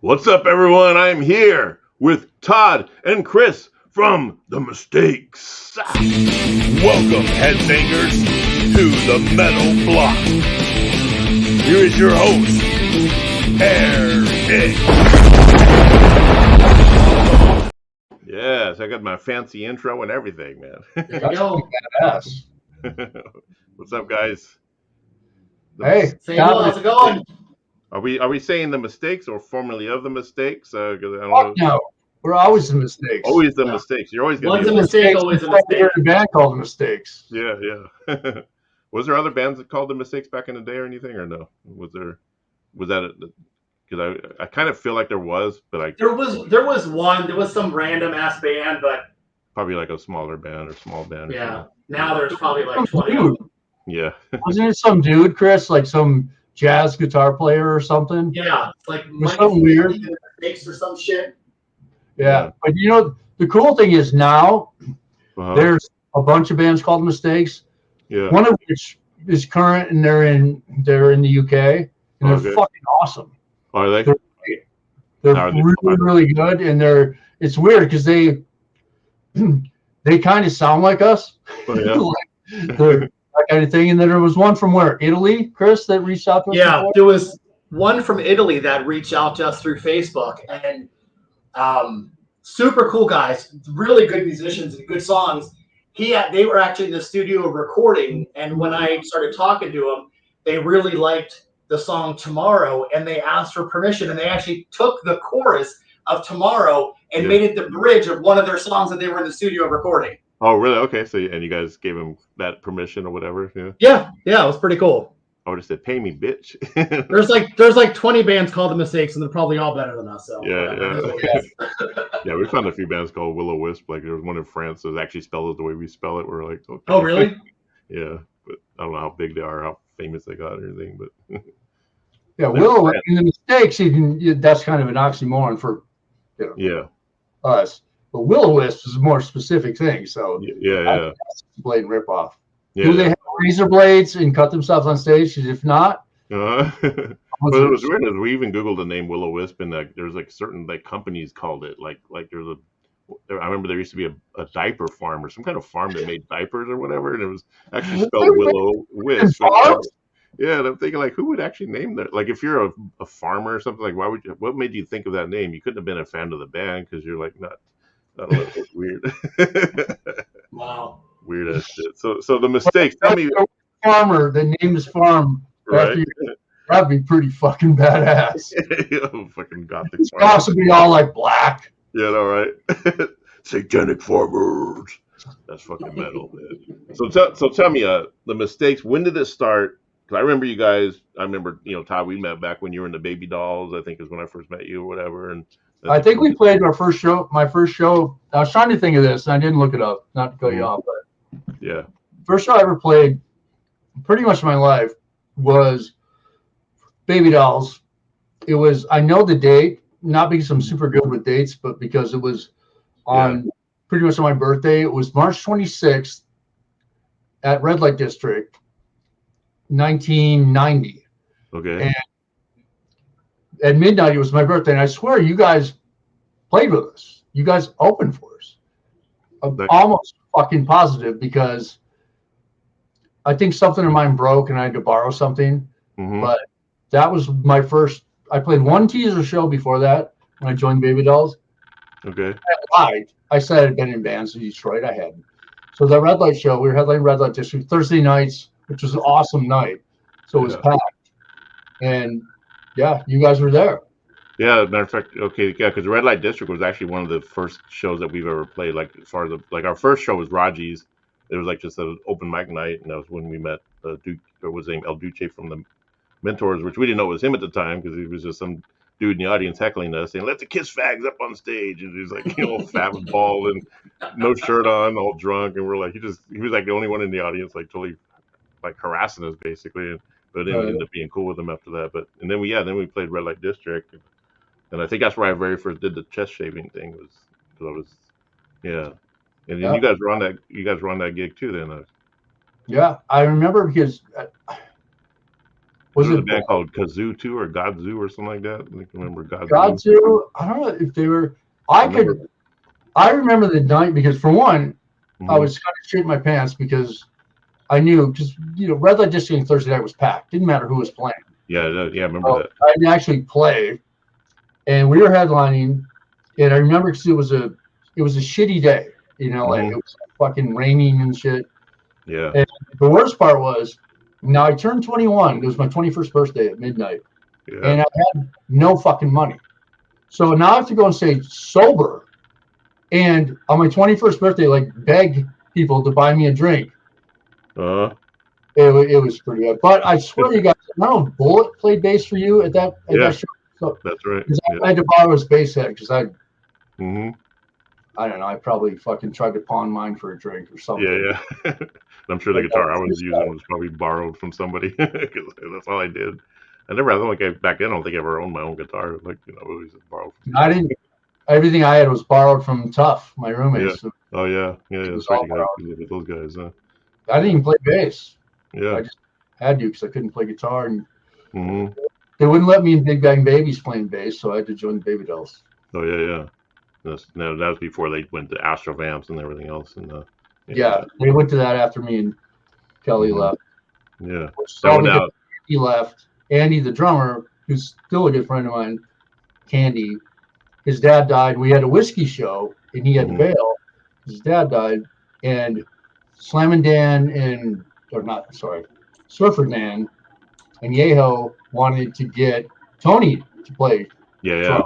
What's up, everyone? I'm here with Todd and Chris from The Mistakes. Welcome, headbangers, to the Metal Block. Here is your host, Eric. Yes, I got my fancy intro and everything, man. There you go. Yes. What's up, guys? Hey, How's it going? Are we saying The Mistakes or formerly of The Mistakes? 'Cause I don't fuck know. no. We're always the mistakes. Always The Yeah. Mistakes. You're always One's gonna a be. mistake, always a mistake. We're in a band called The Mistakes. Yeah. Was there other bands that called The Mistakes back in the day or anything, or no? Was that because I kind of feel like there was, but There was some random ass band, but probably like a smaller band or small band. yeah, now there's probably like 20 of Dude, them. Yeah. wasn't it some dude, Chris, like some jazz guitar player or something? Yeah, it's like Was something weird. Mistakes or some shit. Yeah. But you know, the cool thing is now there's a bunch of bands called Mistakes. Yeah. One of which is current, and they're in the UK, and they're fucking awesome. Are they? They're really good, and it's weird because they kind of sound like us. Oh, yeah. That kind of thing. And then there was one from where? Italy, Chris, that reached out to us. Yeah, before? there was one from Italy that reached out to us through Facebook, and super cool guys, really good musicians and good songs. They were actually in the studio recording, and when I started talking to them, they really liked the song Tomorrow, and they asked for permission, and they actually took the chorus of Tomorrow and made it the bridge of one of their songs that they were in the studio recording. Oh, really? Okay. So, and you guys gave them that permission or whatever? Yeah, it was pretty cool. I would have said, "Pay me, bitch." There's like 20 bands called The Mistakes, and they're probably all better than us. So Yeah, we found a few bands called Will O Wisp. Like there was one in France that actually spelled it the way we spell it. We're like, okay. Oh, really? Yeah, but I don't know how big they are, how famous they got, or anything. But yeah, Will in The Mistakes, that's kind of an oxymoron for us. But Will-O-Wisp is a more specific thing. So yeah. Blade ripoff. Yeah, do they have razor blades and cut themselves on stage? Because if not, but it was weird. We even Googled the name Will O Wisp, and there's like certain companies called it. Like there's I remember there used to be a diaper farm or some kind of farm that made diapers or whatever, and it was actually spelled Willow Wisp. Yeah, and I'm thinking like, who would actually name that? Like, if you're a farmer or something, like, what made you think of that name? You couldn't have been a fan of the band because you're like not. I don't know, it's weird. Wow. Weird ass shit. So The Mistakes. Tell me, farmer. The name is farm. Right? That'd be pretty fucking badass. Fucking gothic. It's possibly all like black. Yeah, all right. Satanic farmers. That's fucking metal, man. So tell me, The Mistakes. When did it start? Because I remember you guys. I remember, Todd. We met back when you were in the Baby Dolls. I think is when I first met you or whatever. And I think we played our first show. My first show. I was trying to think of this, and I didn't look it up. Not to cut you off, but yeah, first show I ever played, pretty much my life, was Baby Dolls. It was. I know the date, not because I'm super good with dates, but because it was on pretty much on my birthday. It was March 26th at Red Light District, 1990. Okay. And at midnight, it was my birthday, and I swear you guys played with us. You guys opened for us. I'm almost fucking positive because I think something in mine broke and I had to borrow something. Mm-hmm. But that was my first. I played one teaser show before that when I joined Baby Dolls. Okay. I said I'd been in bands in Detroit. I hadn't. So the Red Light show, we were headlining Red Light District Thursday nights, which was an awesome night. So it was packed. And yeah, you guys were there. Yeah, matter of fact, okay, yeah, because Red Light District was actually one of the first shows that we've ever played. Like as far as our first show was Raji's. It was like just an open mic night, and that was when we met Duke, or was named El Duce from the Mentors, which we didn't know it was him at the time because he was just some dude in the audience heckling us, saying, "Let the Kiss fags up on stage," and he's like, fat and bald and no shirt on, all drunk, and we're like, he was like the only one in the audience, like totally like harassing us basically. But then we ended up being cool with him after that. And then we played Red Light District, and I think that's where I very first did the chest shaving thing. Was because I was, and then you guys were on that gig too. Then yeah, I remember because Was it a band called Kazoo too, or Godzoo or something like that? I think I remember Godzoo. Godzoo. I don't know if they were. I remember the night because for one, I was kind of shitting my pants because I knew because Red Light District Thursday night was packed. Didn't matter who was playing. Yeah, I remember that. I didn't actually play, and we were headlining, and I remember because it was a shitty day. Like it was fucking raining and shit. Yeah. And the worst part was, now I turned 21. It was my 21st birthday at midnight, and I had no fucking money. So now I have to go and stay sober, and on my 21st birthday, like beg people to buy me a drink. It was pretty good. But I swear to you guys, I don't know, Bullet played bass for you at that show. So, that's right. I had to borrow his bass head because I don't know. I probably fucking tried to pawn mine for a drink or something. Yeah. I'm sure the guitar I was using was probably borrowed from somebody because that's all I did. Back then, I don't think I ever owned my own guitar. Like, it was borrowed. I didn't. Everything I had was borrowed from Tough, my roommate. Yeah. So oh yeah. That's right. You got those guys. I didn't even play bass. Yeah. I just had to because I couldn't play guitar, and they wouldn't let me in Big Bang Babies playing bass, so I had to join the Baby Dolls. Oh yeah. That was before they went to Astro Vamps and everything else, and they went to that after me and Kelly left. Yeah, he left. Andy, the drummer, who's still a good friend of mine, Candy, his dad died. We had a whiskey show, and he had to bail. His dad died, and Slammin' Dan Surfer Dan and Yeho wanted to get Tony to play. Yeah,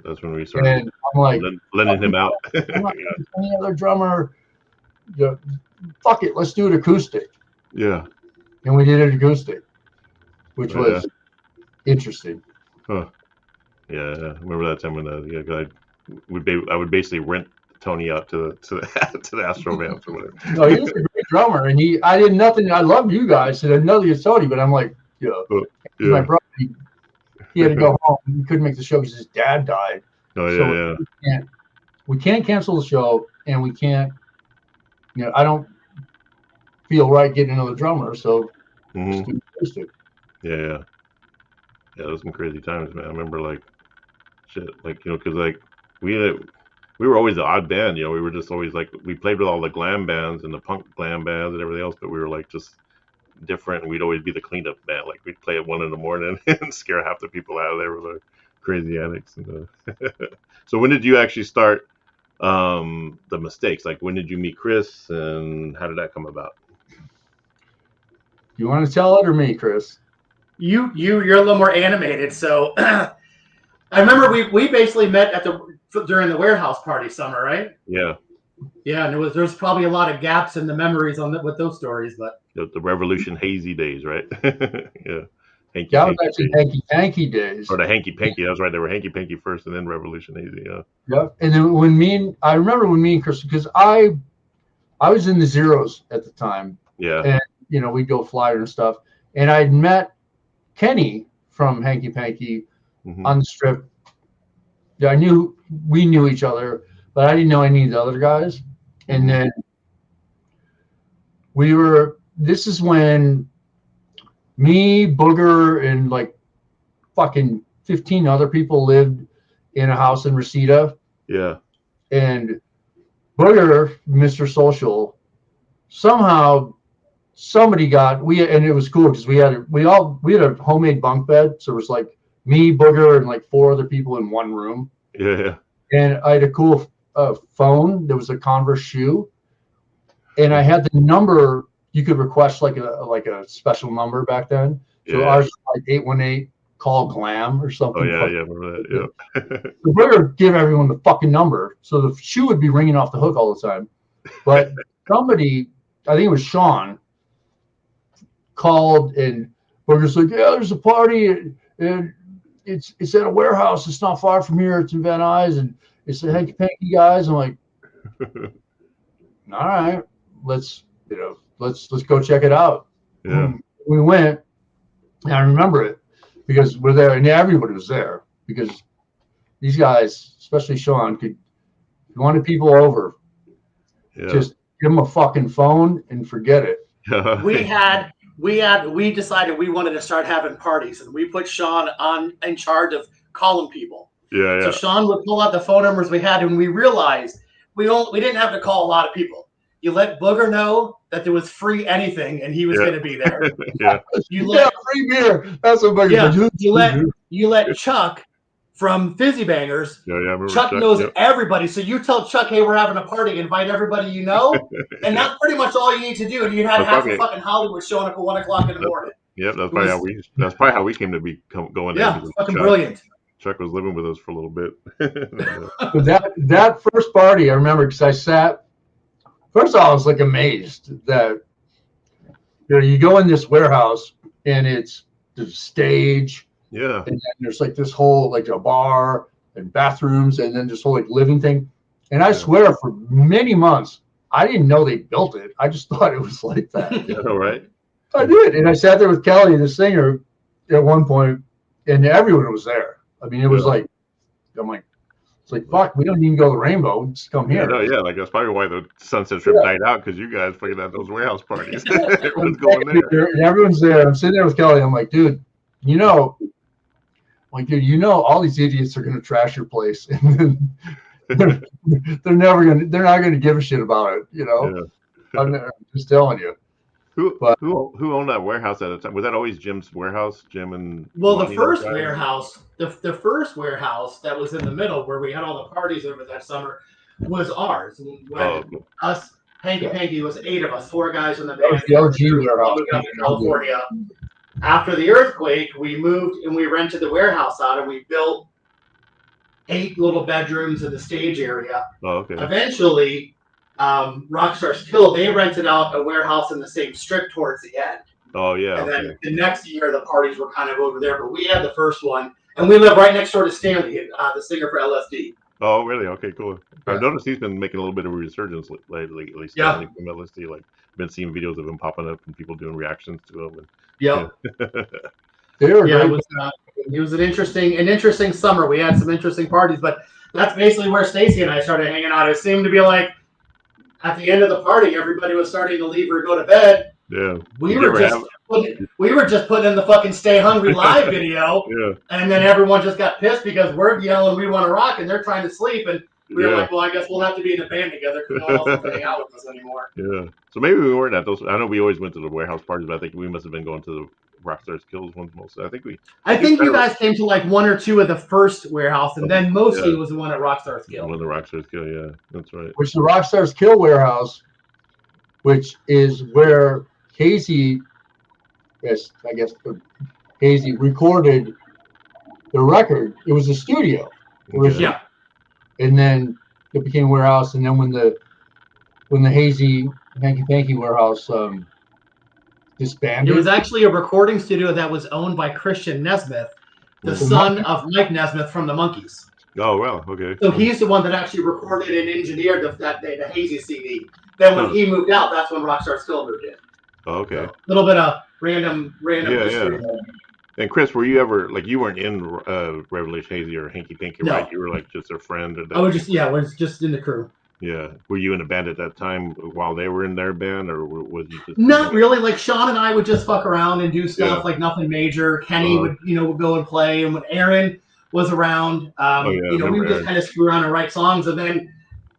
that's when we started. And I'm like, letting him out. Any other drummer? Fuck it, let's do it acoustic. Yeah. And we did it acoustic, which was interesting. Huh. Yeah, I remember that time when I would basically rent Tony out to the Astro Vamps or whatever. No, he was a great drummer, and I did nothing. I loved you guys, and another against Tony, but I'm like, my brother. He had to go home. He couldn't make the show because his dad died. Oh yeah. We can't cancel the show, and we can't. I don't feel right getting another drummer, so just do acoustic. Yeah. Those some crazy times, man. I remember because we were always the odd band. We were just always we played with all the glam bands and the punk glam bands and everything else, but we were just different, and we'd always be the cleanup band. We'd play at 1 a.m. and scare half the people out of there with our crazy antics. And so when did you actually start the Mistakes? When did you meet Chris, and how did that come about? You want to tell it or me, Chris? You're a little more animated. So I remember we basically met during the warehouse party summer, right? Yeah. Yeah, and there's probably a lot of gaps in the memories with those stories, but the Revolution hazy days, right? Yeah. That was actually Hanky Panky days. Or the Hanky Panky. That was right. They were Hanky Panky first, and then Revolution hazy. Yeah. Yep. And then I remember when me and Chris, because I was in the Zeros at the time. Yeah. And we'd go flyer and stuff, and I'd met Kenny from Hanky Panky on the strip. Yeah, we knew each other, but I didn't know any of the other guys. And then this is when me, Booger, and fucking 15 other people lived in a house in Reseda. Yeah. And Booger, Mr. Social, somehow somebody and it was cool because we had a homemade bunk bed. So it was me, Booger, and 4 other people in one room. Yeah. And I had a cool phone. There was a Converse shoe, and I had the number. You could request a special number back then. So ours was 818 call Glam or something. Oh yeah, remember that? Yeah. So Booger give everyone the fucking number, so the shoe would be ringing off the hook all the time. But somebody, I think it was Sean, called, and Booger's like, "Yeah, there's a party, and it's at a warehouse. It's not far from here. It's in Van Nuys, and it's the Hanky Panky guys." I'm like, "All right, let's go check it out." Yeah. We went, and I remember it because we're there, and everybody was there because these guys, especially Sean, if you wanted people over, just give them a fucking phone and forget it. we had we decided we wanted to start having parties, and we put Sean in charge of calling people. Yeah, So yeah. Sean would pull out the phone numbers we had, and we realized we didn't have to call a lot of people. You let Booger know that there was free anything, and he was going to be there. Yeah. Free beer. That's what Booger said. You let Chuck from Fizzy Bangers. Yeah, I remember Chuck knows everybody, so you tell Chuck, "Hey, we're having a party. Invite everybody you know," and that's pretty much all you need to do. And you had half of fucking Hollywood showing up at 1 o'clock in the morning. Yep, that's probably how we came to be going. Yeah, there. Fucking brilliant. Chuck was living with us for a little bit. that first party, I remember because I sat. First of all, I was like amazed that you go in this warehouse and it's the stage. Yeah. And then there's like this whole like a bar and bathrooms and then this whole like living thing. And I swear for many months, I didn't know they built it. I just thought it was like that. Yeah, right. I did. And I sat there with Kelly, the singer, at one point, and everyone was there. I mean, it was like, I'm like, it's like, fuck, we don't even go to the Rainbow. Just come here. Like that's probably why the Sunset Strip died out, because you guys fucking had those warehouse parties. Everyone's going there. And everyone's there. I'm sitting there with Kelly. I'm like, dude, all these idiots are going to trash your place. And then they're not going to give a shit about it. I'm just telling you. Who owned that warehouse at the time? Was that always Jim's warehouse? Jim and the first warehouse, the first warehouse that was in the middle where we had all the parties over that summer was ours. Us, Hanky Panky, was 8 of us, 4 guys in the band. The OG warehouse. We got to California. After the earthquake, we moved and we rented the warehouse out, and we built 8 little bedrooms in the stage area. Oh, okay. Eventually, Rockstar's Kill, they rented out a warehouse in the same strip towards the end. Oh, yeah. And then the next year, the parties were kind of over there, but we had the first one, and we live right next door to Stanley, the singer for LSD. Oh, really? Okay, cool. I've noticed he's been making a little bit of a resurgence lately, at least Stanley from LSD. Like, been seeing videos of him popping up and people doing reactions to him. It was an interesting summer. We had some interesting parties, but that's basically where Stacy and I started hanging out. It seemed to be like at the end of the party, everybody was starting to leave or go to bed. Yeah, we were just putting in the fucking Stay Hungry live video, and then everyone just got pissed because we're yelling we want to rock and they're trying to sleep, and we were like, well, I guess we'll have to be in a band together because no one else will hang out with us anymore. Yeah, so maybe we weren't at those. I know we always went to the warehouse parties, but I think we must have been going to the Rockstar's Kills ones mostly. I think you guys came to like 1 or 2 of the first warehouse, and then mostly it was the one at Rockstar's Kill. One of the Rockstar's Kill, yeah, that's right. Which the Rockstar's Kill warehouse, which is where Hazy, Hazy recorded the record. It was a studio. And then it became a warehouse, and then when the Hazy Hanky Panky warehouse disbanded. It was actually a recording studio that was owned by Christian Nesmith, the son of Mike Nesmith from the Monkees. Oh, wow. Okay. So he's the one that actually recorded and engineered the Hazy CD. Then when he moved out, that's when Rockstar's Kill moved in. Oh, okay. A little bit of random history. Yeah. And Chris, were you ever you weren't in Revelation Hazy or Hanky Panky, right? You were like just their friend, or I was just in the crew. Yeah. Were you in a band at that time while they were in their band, or was you just? Not really. Like Sean and I would just fuck around and do stuff, like nothing major. Kenny would go and play, and when Aaron was around, we would just kind of screw around and write songs, and then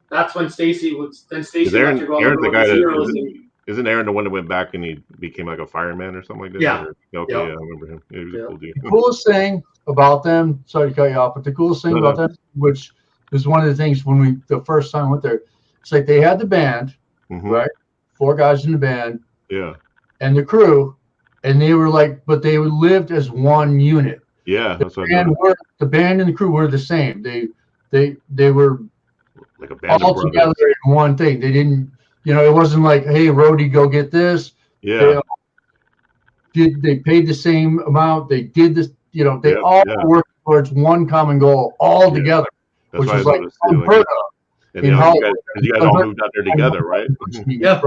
that's when Stacy would. Then Stacy Aaron's the guy that. Isn't Aaron the one that went back and he became like a fireman or something like that? Yeah. Okay, I remember him. He was a cool dude. The coolest thing about them, sorry to cut you off, but the coolest thing about them, which is one of the things when the first time went there, it's like they had the band, right? 4 guys in the band. Yeah. And the crew, and they were but they lived as one unit. Yeah. That's what the band and the crew were the same. They were like a band all together in one thing. They didn't. It wasn't like, hey, roadie, go get this. Yeah. They paid the same amount. They did this. They all worked towards one common goal all together, which was like unheard of. And you guys all moved out there together, right? Yep.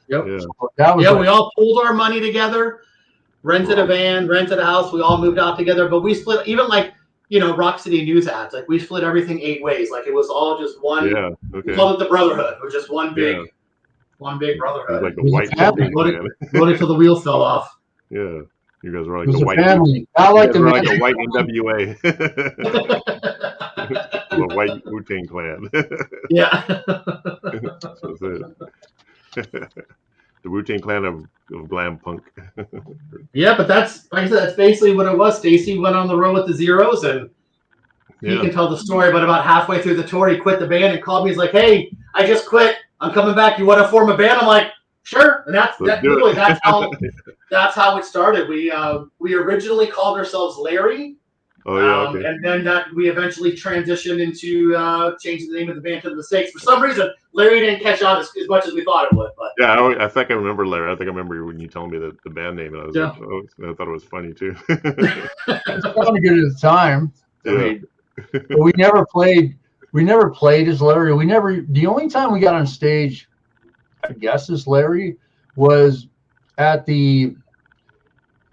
So we all pulled our money together, rented a van, rented a house. We all moved out together, but we split even Rock City News ads. Like we split everything 8 ways. Like it was all just one. Yeah. Okay. We called it the Brotherhood. It was just one big. One big It was brotherhood. like the It was a white family. Wu-Tang Clan. Voted till the wheels fell off. Yeah, you guys were It like was the a white. family. I You like guys the were like the Magic. white NWA, the white Wu-Tang Clan. Yeah. That's it. The Wu-Tang Clan of glam punk. Yeah, but that's like I said, that's basically what it was. Stacy went on the road with the Zeros, and he can tell the story. But about halfway through the tour, he quit the band and called me. He's like, "Hey, I just quit. I'm coming back. You want to form a band?" I'm like, "Sure." And that's literally that's how it started. We originally called ourselves Larry. Oh yeah, okay. And then that we eventually transitioned into changing the name of the band to the Mistakes. For some reason, Larry didn't catch on as much as we thought it would. But yeah, I think I remember Larry. I think I remember when you told me the band name, and I was like, oh, I thought it was funny too. It's probably good at the time. Yeah. I mean, but we never played. We never played as Larry. We never. The only time we got on stage, I guess, as Larry was at the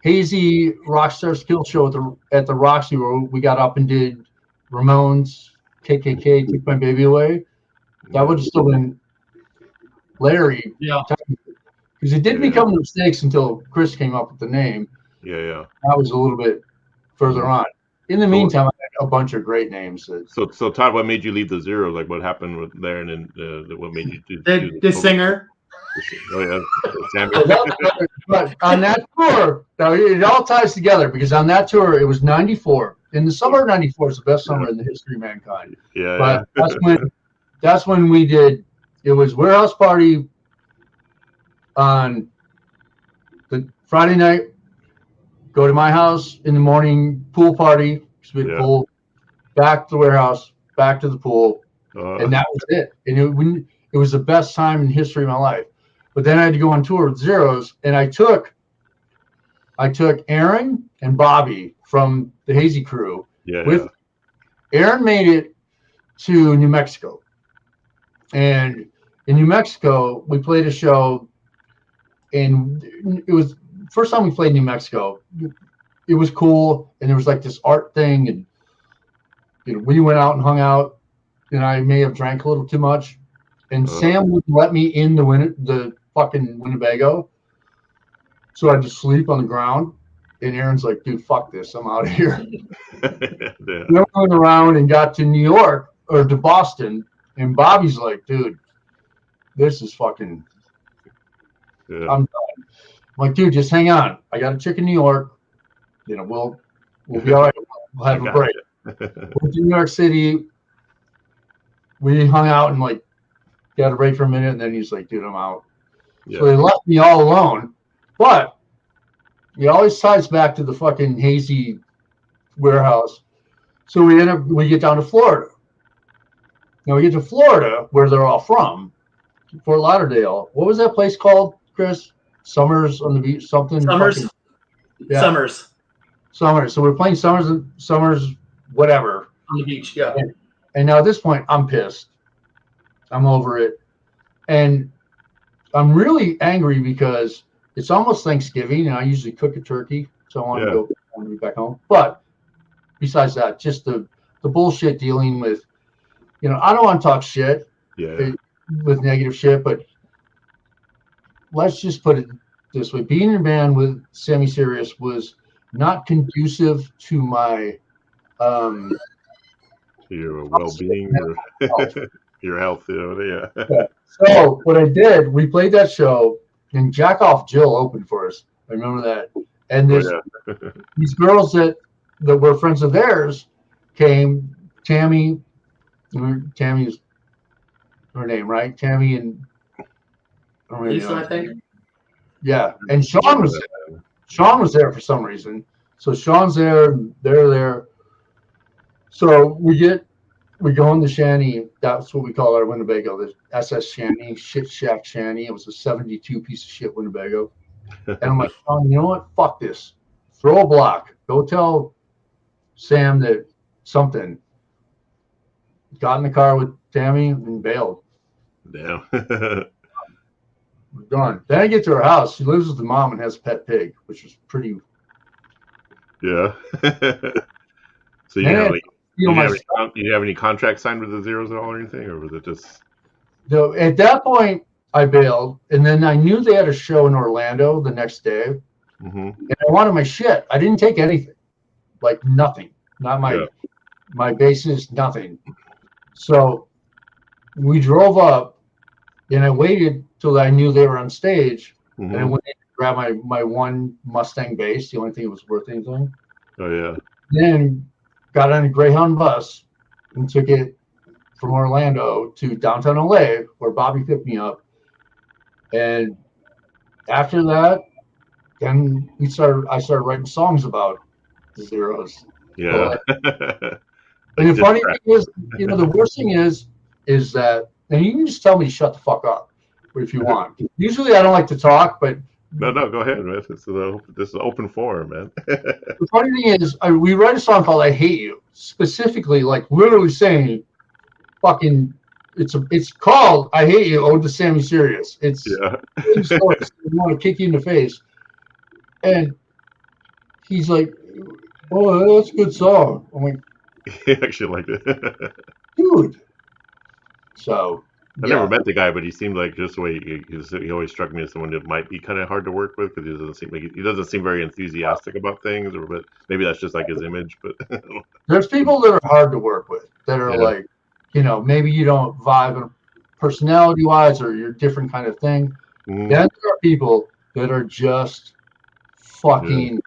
Hazy Rockstar Skill Show at the Roxy, where we got up and did Ramones, KKK, Take My Baby Away. That would have still been Larry. yeah, because it didn't become the Mistakes until Chris came up with the name. Yeah. That was a little bit further on. In the meantime, I had a bunch of great names. So Todd, what made you leave the Zeros? Like, what happened with there, and then what made you do the singer? Oh yeah, Sammy. But on that tour, now it all ties together because on that tour it was '94. In the summer of '94 is the best summer in the history of mankind. Yeah, but that's when we did. It was Warehouse Party on the Friday night. Go to my house in the morning. Pool party. So we'd pool back to the warehouse, back to the pool, and that was it. And it was the best time in the history of my life. But then I had to go on tour with Zeros, and I took Aaron and Bobby from the Hazy crew. Yeah. Aaron made it to New Mexico, and in New Mexico we played a show, and it was the first time we played New Mexico. It was cool, and there was like this art thing, and we went out and hung out, and I may have drank a little too much, and Sam wouldn't let me in the fucking Winnebago, so I had to sleep on the ground. And Aaron's like, "Dude, fuck this, I'm out of here." Then we went around and got to New York or to Boston, and Bobby's like, "Dude, this is fucking. I'm done." I'm like, "Dude, just hang on. I got a chick in New York. We'll be all right. We'll have a break." Went to New York City. We hung out and like got a break for a minute, and then he's like, "Dude, I'm out." So they left me all alone. But it always ties back to the fucking Hazy warehouse. So we get down to Florida. Now we get to Florida, where they're all from, Fort Lauderdale. What was that place called, Chris? Summers on the beach, something. Summers. Summers. So we're playing Summers, whatever. On the beach, yeah. And now at this point, I'm pissed. I'm over it. And I'm really angry because it's almost Thanksgiving, and I usually cook a turkey, so I want to be back home. But besides that, just the bullshit dealing with, I don't want to talk shit with negative shit, but let's just put it this way: being in a band with Sammy Serious was not conducive to my your well-being, your health. So what I did, we played that show, and Jack Off Jill opened for us. I remember that. And these girls that were friends of theirs came. Tammy's her name, right? Tammy and Lisa, I think. Yeah, and Sean was there. Sean was there for some reason. So Sean's there, they're there. So we go in the shanty. That's what we call our Winnebago, the SS Shanty, Shit Shack Shanty. It was a 72 piece of shit Winnebago. And I'm like, Sean, you know what? Fuck this. Throw a block. Go tell Sam that something. Got in the car with Tammy and bailed. Damn. We're gone. Then I get to her house. She lives with the mom and has a pet pig, which was pretty. Yeah. So you have any contracts signed with the Zeros at all or anything, or was it just? At that point, I bailed, and then I knew they had a show in Orlando the next day, and I wanted my shit. I didn't take anything, like nothing, not my bases, nothing. So we drove up, and I waited till I knew they were on stage, and I went in to grab my one Mustang bass, the only thing that was worth anything. Oh yeah. Then got on a Greyhound bus and took it from Orlando to downtown LA, where Bobby picked me up. And after that, then I started writing songs about the Zeros. Yeah. And the funny thing is, the worst thing is that, and you can just tell me to shut the fuck up if you want. Usually I don't like to talk, but no, go ahead, man. This is an open forum, man. the funny thing is, we write a song called "I Hate You," specifically, like literally saying, "Fucking." It's called "I Hate You" ode to Sammy Sirius. It's stories. I want to kick you in the face, and he's like, "Oh, that's a good song." I'm like, he actually liked it, dude. So I never met the guy, but he seemed like just the way he always struck me as someone that might be kind of hard to work with because he doesn't seem very enthusiastic about things, but maybe that's just like his image. But there's people that are hard to work with that are like, maybe you don't vibe personality wise, or you're different kind of thing. Then there are people that are just fucking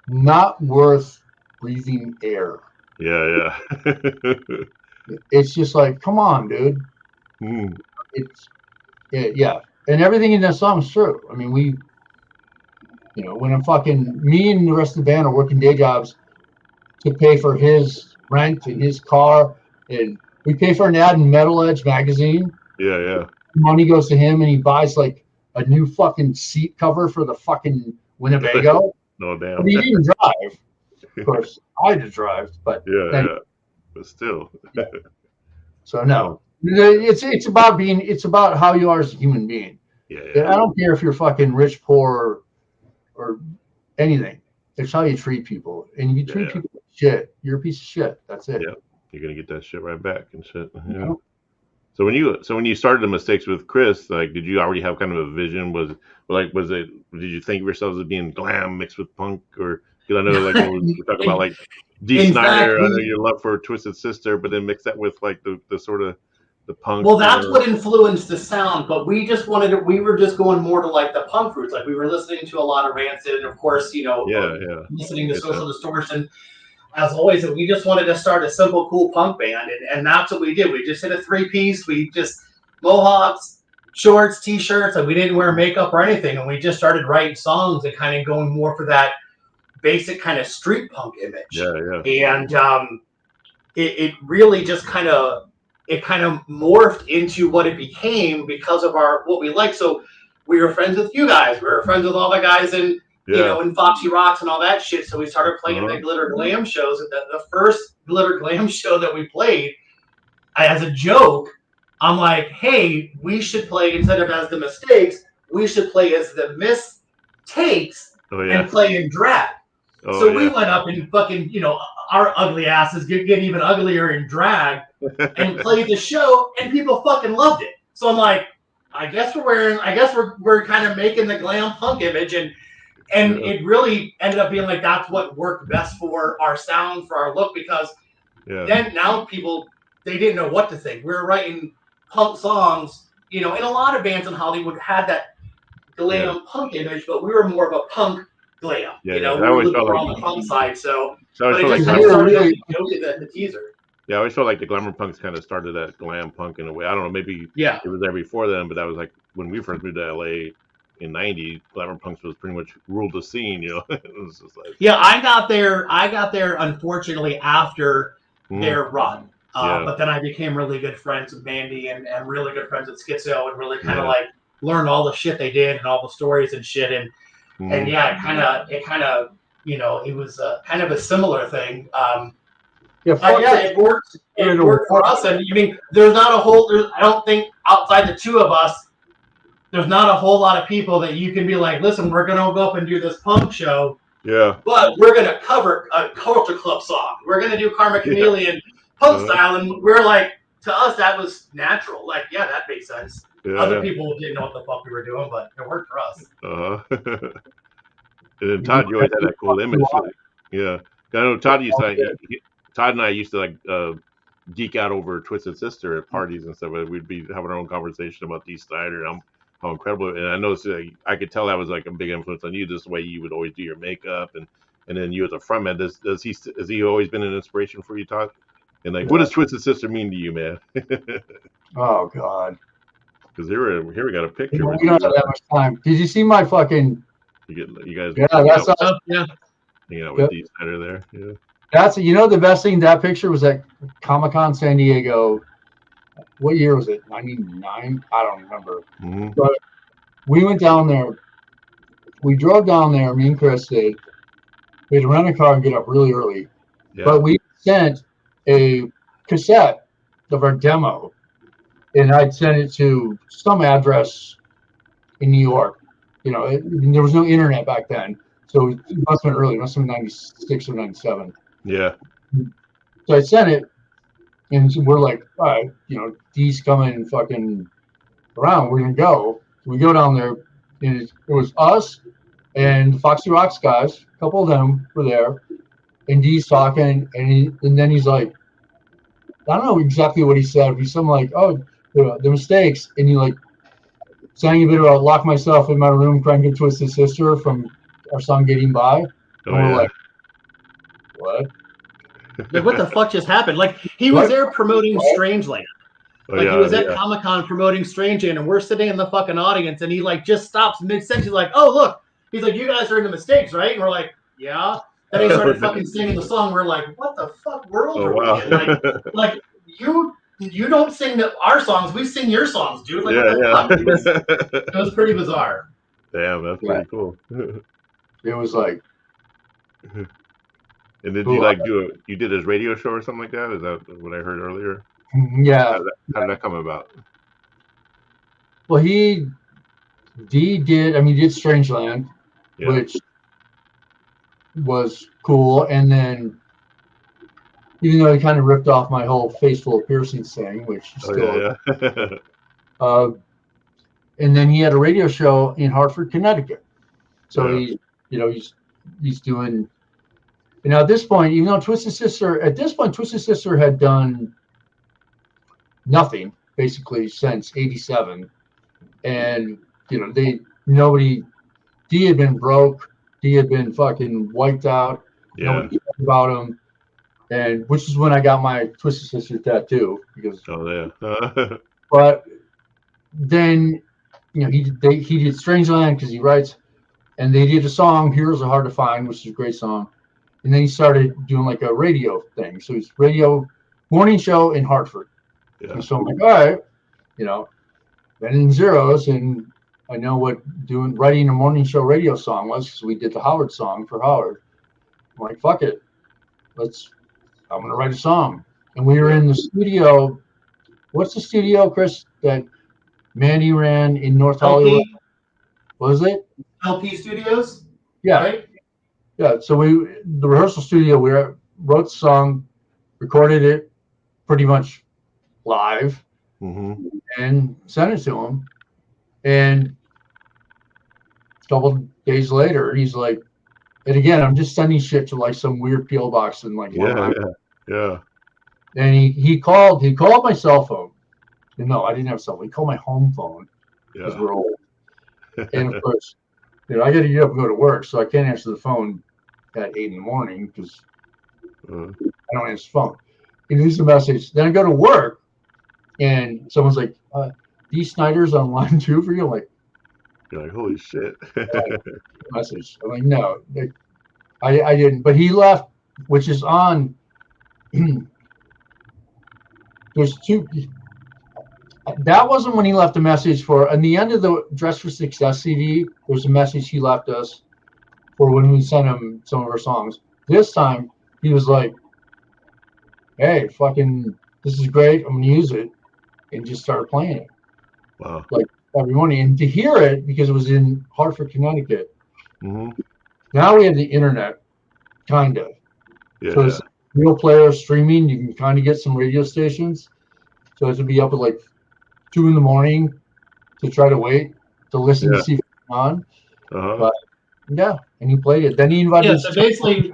not worth breathing air. Yeah. It's just like, come on, dude. And everything in that song is true. I mean, when me and the rest of the band are working day jobs to pay for his rent and his car, and we pay for an ad in Metal Edge magazine. Yeah. Money goes to him, and he buys like a new fucking seat cover for the fucking Winnebago. No damn. But he didn't drive. Of course, I had to drive, but but still. So no, it's about how you are as a human being. Yeah. I don't care if you're fucking rich, poor, or anything. It's how you treat people, and you treat people like shit, you're a piece of shit. That's it. Yeah, you're gonna get that shit right back and shit. Yeah. So when you started the Mistakes with Chris, like, did you already have kind of a vision? Did you think of yourselves as being glam mixed with punk, or because I know like we talk about like Dee Snider, I know your love for Twisted Sister, but then mix that with like the sort of the punk. Well, that's what influenced the sound, but we were just going more to like the punk roots. Like we were listening to a lot of Rancid, and of course, listening to Social Distortion. As always, we just wanted to start a simple, cool punk band, and that's what we did. We just hit a 3-piece. We just mohawks, shorts, t-shirts, and we didn't wear makeup or anything. And we just started writing songs and kind of going more for that basic kind of street punk image. Yeah. And it really just kind of morphed into what it became because of what we like. So we were friends with you guys. We were friends with all the guys in in Foxy Rocks and all that shit. So we started playing the Glitter Glam shows. And the first Glitter Glam show that we played, as a joke, I'm like, hey, we should play, instead of as the Mistakes, we should play as the Mistakes and play in drag. So we went up and fucking, our ugly asses get even uglier in drag and played the show, and people fucking loved it. So I'm like, I guess we're kind of making the glam punk image, and it really ended up being like that's what worked best for our sound, for our look, because then now people, they didn't know what to think. We were writing punk songs, and a lot of bands in Hollywood had that glam punk image, but we were more of a punk glam. We were on the punk side, but it just kind of started as a joke at the teaser. Yeah, I always felt like the Glamour Punks kind of started that glam punk in a way. I don't know, maybe it was there before then, but that was like when we first moved to LA in '90. Glamour Punks was pretty much ruled the scene, It was just like, I got there unfortunately after their run. But then I became really good friends with Mandy and really good friends with Schizo, and really kind of like learned all the shit they did and all the stories and shit. And it kind of it was kind of a similar thing. It worked. It worked for us. And I mean, there's not a whole. I don't think outside the two of us, there's not a whole lot of people that you can be like, listen, we're gonna go up and do this punk show. Yeah. But we're gonna cover a Culture Club song. We're gonna do Karma Chameleon punk style, and we're like, to us that was natural. Like, that makes sense. Other people didn't know what the fuck we were doing, but it worked for us. And then Todd, you always had that cool image. Yeah, I know Todd used to. Todd and I used to geek out over Twisted Sister at parties and stuff. We'd be having our own conversation about Dee Snider and how incredible. And I know I could tell that was like a big influence on you. Just the way you would always do your makeup and then you as a frontman. Has he always been an inspiration for you, Todd? And like, what does Twisted Sister mean to you, man? Oh God. Because here we got a picture. We don't have that much time. Did you see my fucking? You guys. Yeah, that's yeah. Hanging out with Dee Snider there. Yeah. That's the best thing. That picture was at Comic-Con San Diego. What year was it? 99? I don't remember. Mm-hmm. But we went down there. We drove down there. Me and Chris did. We had to rent a car and get up really early. Yeah. But we sent a cassette of our demo, and I'd sent it to some address in New York. There was no internet back then, so it must have been early. It must have been 96 or 97. Yeah. So I sent it, and we're like, all right, Dee's coming fucking around. We're gonna go. So we go down there, and it was us and the Foxy Rocks guys. A couple of them were there, and Dee's talking, and then he's like, I don't know exactly what he said. He's something like, oh, the mistakes, and he like sang a bit about lock myself in my room, crying to Twisted Sister from our song Getting By. And we're like, what? Like, what the fuck just happened? Like, he was there promoting Strangeland. Like, he was at Comic-Con promoting Strangeland, and we're sitting in the fucking audience, and he, like, just stops mid-sentence. He's like, oh, look. He's like, you guys are in the mistakes, right? And we're like, yeah. Then he started fucking singing the song. We're like, what the fuck world are we in? Like, you don't sing our songs. We sing your songs, dude. Like, it was pretty bizarre. Damn, that's pretty cool. It was like. And did you did his radio show or something like that? Is that what I heard earlier? Yeah. How did that come about? Well, he did Strangeland, which was cool. And then, even though he kind of ripped off my whole face full of piercings thing, which still, and then he had a radio show in Hartford, Connecticut. So he's doing. At this point, even though Twisted Sister had done nothing basically since '87, and Dee had been broke, Dee had been fucking wiped out. Nobody cared about him, and which is when I got my Twisted Sister tattoo because. But then, he did Strangeland because he writes, and they did a song "Heroes Are Hard to Find," which is a great song. And then he started doing like a radio thing. So it's radio morning show in Hartford. Yeah. And so I'm like, all right, then in zeros, and I know what writing a morning show radio song was because we did the Howard song for Howard. I'm like, fuck it, I'm gonna write a song. And we were in the studio. What's the studio, Chris, that Mandy ran in North Hollywood? What was it? LP Studios. Yeah. Right? Yeah, so the rehearsal studio, we wrote the song, recorded it pretty much live, and sent it to him. And a couple days later, he's like, and again, I'm just sending shit to like some weird PO box and like, yeah. And he called my cell phone. And no, I didn't have a cell phone. He called my home phone because we're old. And of course, I got to get up and go to work, so I can't answer the phone at 8 a.m. because I don't answer the phone. He leaves a message. Then I go to work, and someone's like, Dee Snider's on line 2 for you? I'm like, you're like, holy shit. Message. I'm like, no, I didn't. But he left, which is on. There's two. That wasn't when he left a message for. On the end of the Dress for Success CD, there's a message he left us for when we sent him some of our songs. This time, he was like, hey, fucking, this is great. I'm going to use it. And just started playing it. Wow. Like every morning. And to hear it, because it was in Hartford, Connecticut, now we have the internet, kind of. Yeah. So it's real player streaming. You can kind of get some radio stations. So it would be up at like 2 a.m, to try to wait to listen to Yeah. see if it's on. Uh-huh. But yeah, and he played it. Then he invited Yeah, us so to- basically,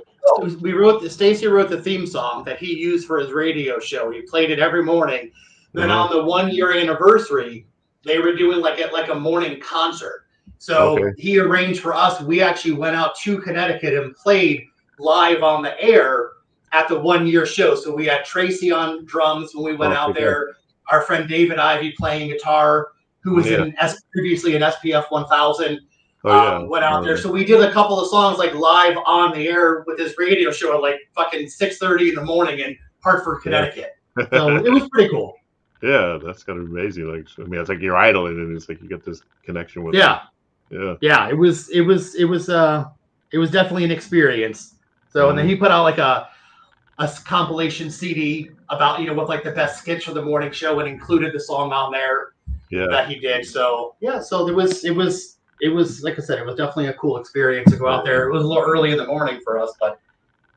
Stacy wrote the theme song that he used for his radio show. He played it every morning. Then Uh-huh. on the 1 year anniversary, they were doing like a morning concert. So Okay. he arranged for us. We actually went out to Connecticut and played live on the air at the 1 year show. So we had Tracy on drums when we went Oh, out okay. there. Our friend David Ivy playing guitar, who was Yeah. previously in SPF 1000. Oh yeah. Went out there. So we did a couple of songs like live on the air with his radio show at like fucking 6:30 in the morning in Hartford, Connecticut. So it was pretty cool. Yeah, that's kind of amazing. Like, I mean, it's like you're idol, and then it's like you got this connection with. Yeah. Them. Yeah. It was definitely an experience. So and then he put out like a compilation CD about with like the best skits for the morning show and included the song on there that he did. So yeah, so it was like I said, it was definitely a cool experience to go out there. It was a little early in the morning for us, but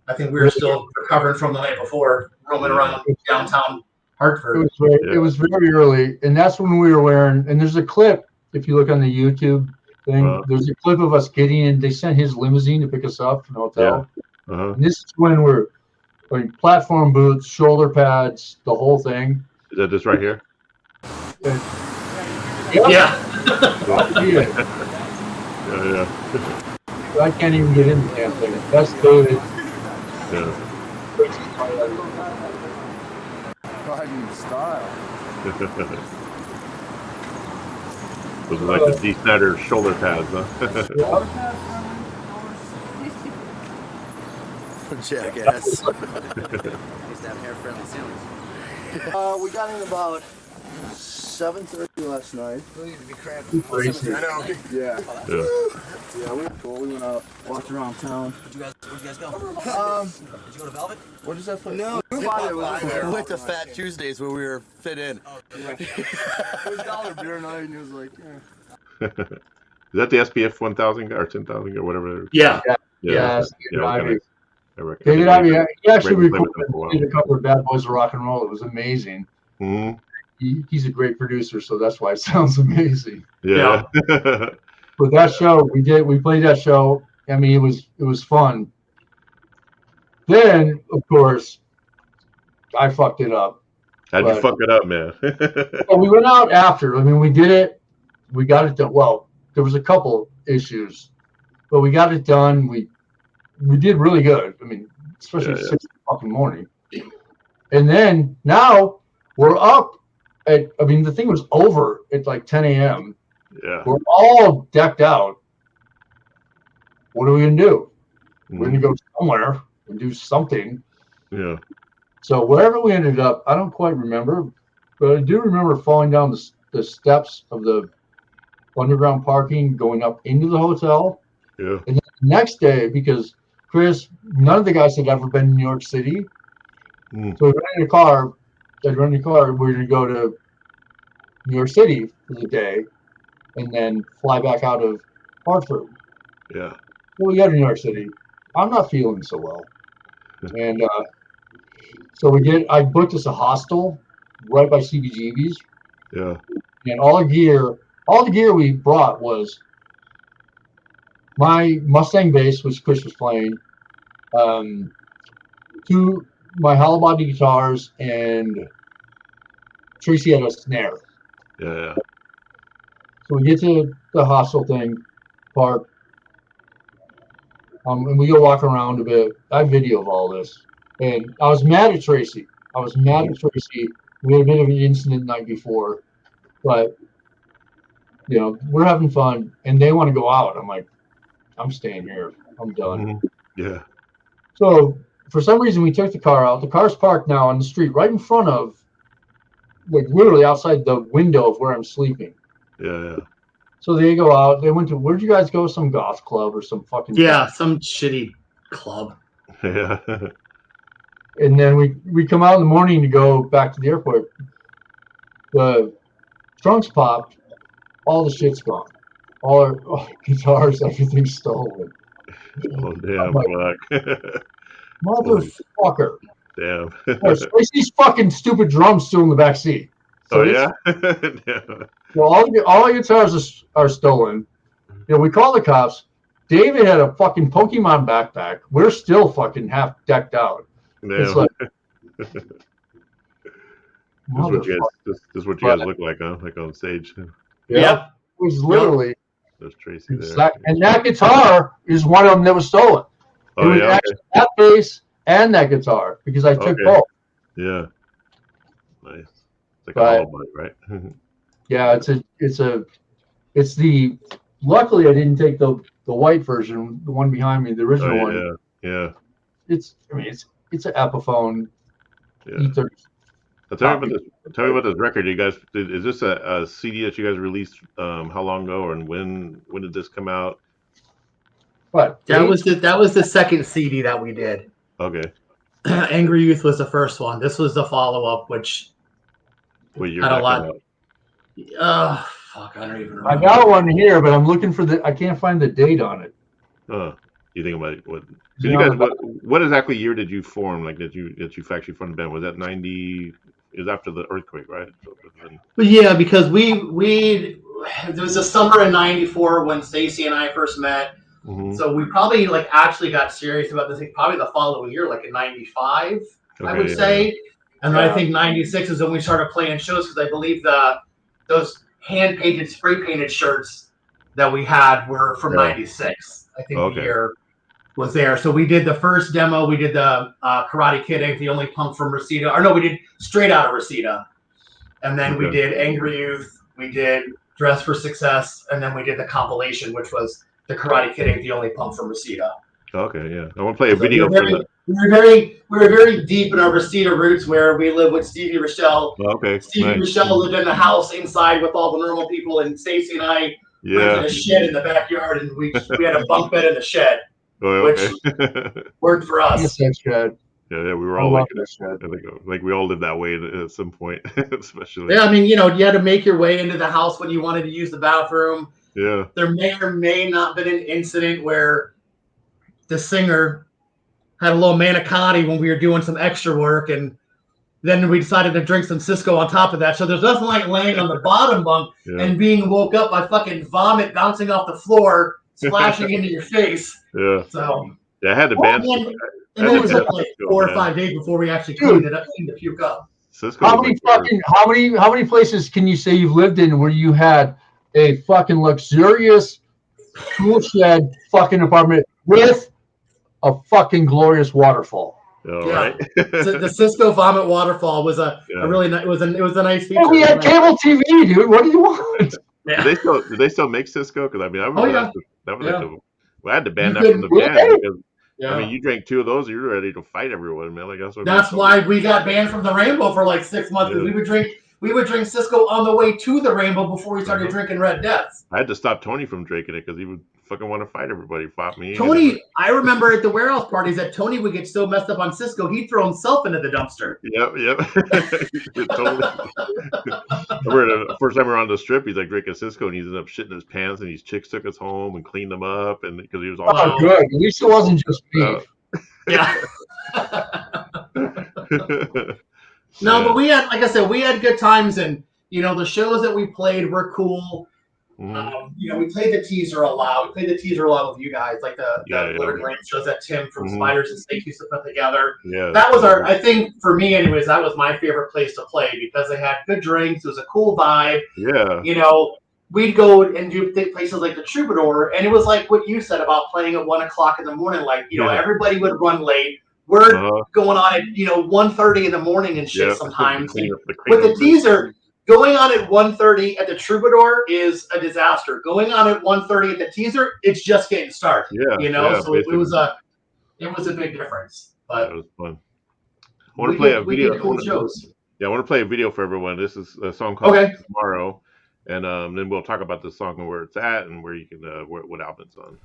I think we were still recovering from the night before, roaming around downtown Hartford. It was very early, and that's when we were wearing. And there's a clip if you look on the YouTube thing. There's a clip of us getting in. They sent his limousine to pick us up from the hotel. Yeah. And this is when we're wearing platform boots, shoulder pads, the whole thing. Is that this right here? Yeah. I can't even get in the damn thing. That's David. Yeah. Riding style. Those are like the D Snyder shoulder pads, huh? Jackass. Used to have hair-friendly ceilings. We got in about 7:30 last night. Crazy. I know. Yeah. Yeah, we were cool. We went out, walked around town. Where'd you guys go? Did you go to Velvet? What is that place? No, we went to Fat Tuesdays where we were fit in. It was dollar beer night, and he was like, Is that the SPF 1000 or 10,000 or whatever? Yeah. David Ivy, he actually recorded a couple of Bad Boys of Rock and Roll. It was amazing. Mm-hmm. He's a great producer, so that's why it sounds amazing. Yeah. But that show, we played that show. I mean, it was fun. Then, of course, I fucked it up. How'd you fuck it up, man? Well, we went out after. I mean, we did it. We got it done. Well, there was a couple issues, but we got it done. We did really good. I mean, especially at 6 o'clock in the morning. And then now we're up at, I mean, the thing was over at like 10 a.m. Yeah. We're all decked out. What are we going to do? We're going to go somewhere and do something. Yeah. So wherever we ended up, I don't quite remember, but I do remember falling down the steps of the underground parking, going up into the hotel. Yeah. And then the next day, because Chris, none of the guys had ever been in New York City. So we rented a car. We were going to go to New York City for the day and then fly back out of Hartford. Yeah. Well, we got to New York City. I'm not feeling so well. And so I booked us a hostel right by CBGB's. Yeah. And all the gear we brought was my Mustang bass, which Chris was playing, my hollow body guitars, and Tracy had a snare. Yeah. So we get to the hostel thing, park, and we go walk around a bit. I have video of all this. And I was mad at Tracy. We had a bit of an incident the night before, but we're having fun, and they want to go out. I'm like, I'm staying here. I'm done. Yeah. So for some reason, we took the car out. The car's parked now on the street, right in front of, like literally outside the window of where I'm sleeping. Yeah. So they go out. They went to, where'd you guys go? Some golf club or some fucking some shitty club. Yeah. And then we come out in the morning to go back to the airport. The trunks popped. All the shit's gone. All our guitars, everything's stolen. Oh, damn. Like, motherfucker. Damn. Tracy's fucking stupid drums still in the back seat. So Oh yeah. well, all the guitars are stolen. You know, we call the cops. David had a fucking Pokemon backpack. We're still fucking half decked out. It's like, This is what you guys look like, huh? Like on stage. Yeah. It was literally. There's Tracy there. And that guitar is one of them that was stolen. It was actually that bass and that guitar because I took both. Yeah. Nice. It's like a hollow body, right? Yeah, it's the. Luckily, I didn't take the white version, the one behind me, the original one. Yeah. It's an Epiphone. Yeah. Tell me about this record. You guys, is this a CD that you guys released? How long ago, and when did this come out? What? That was the second CD that we did. Okay. Angry Youth was the first one. This was the follow up, which had a lot. Fuck, I don't even remember. I got one here, but I'm looking for I can't find the date on it. You think about what? You guys, what exactly year did you form? Like, did you actually form the band? Was that 90? It was after the earthquake, right? Well, yeah, because there was a summer in '94 when Stacy and I first met. Mm-hmm. So we probably actually got serious about this thing probably the following year, like in '95, I would say. And then I think '96 is when we started playing shows because I believe those hand painted, spray painted shirts that we had were from '96. I think the year was there. So we did the first demo. We did the Karate Kid, the only punk from Reseda. Or no, we did Straight Outta Reseda. And then we did Angry Youth. We did Dress for Success. And then we did the compilation, which was the Karate Kid, the only punk from Reseda. Okay, yeah. I want to play a video. We were very deep in our Reseda roots where we lived with Stevie Rochelle. Stevie Rochelle lived in the house inside with all the normal people, and Stacey and I lived in a shed in the backyard, and we had a bunk bed in the shed. Which worked for us. Yeah, we were all like we all lived that way at some point, especially. Yeah, I mean, you had to make your way into the house when you wanted to use the bathroom. Yeah. There may or may not been an incident where the singer had a little manicotti when we were doing some extra work, and then we decided to drink some Cisco on top of that. So there's nothing like laying on the bottom bunk and being woke up by fucking vomit bouncing off the floor, splashing into your face. Yeah. So I had to ban. And then it was like 4 or 5 days before we actually cleaned to puke up. Cisco how many places can you say you've lived in where you had a fucking luxurious tool shed fucking apartment with a fucking glorious waterfall? Right. The Cisco vomit waterfall was a really nice. It was a nice feature. Yeah, we had cable TV, dude. What do you want? Yeah. Do they still make Cisco? Because I mean, I remember that was I had to ban that from the band because I mean, you drank 2 of those, you're ready to fight everyone, man. Like that's why we got banned from the Rainbow for like 6 months because we would drink Cisco on the way to the Rainbow before we started drinking Red Deaths. I had to stop Tony from drinking it because he would fucking want to fight everybody. Fought me. Tony, I remember at the warehouse parties that Tony would get so messed up on Cisco, he'd throw himself into the dumpster. Yep. Totally. I remember the first time we were on the strip, he's like drinking Cisco and he ended up shitting his pants, and these chicks took us home and cleaned them up, and because he was all good. At least it wasn't just beef. No, but we had, like I said, we had good times, and the shows that we played were cool. We played the teaser a lot. We played the teaser a lot with you guys, like the Litter shows that Tim from Spiders and Snake used to put together. Yeah, that was I think for me, anyways, that was my favorite place to play because they had good drinks. It was a cool vibe. Yeah, we'd go and do places like the Troubadour, and it was like what you said about playing at 1 o'clock in the morning. Like everybody would run late. We're going on at 1:30 in the morning and shit sometimes. With the teaser, going on at 1:30 at the Troubadour is a disaster. Going on at 1:30 at the teaser, it's just getting started. So it was a big difference. But it was fun. I want to play a video. We did cool shows. I want to play a video for everyone. This is a song called Tomorrow, and then we'll talk about the song and where it's at and where you can what album it's on.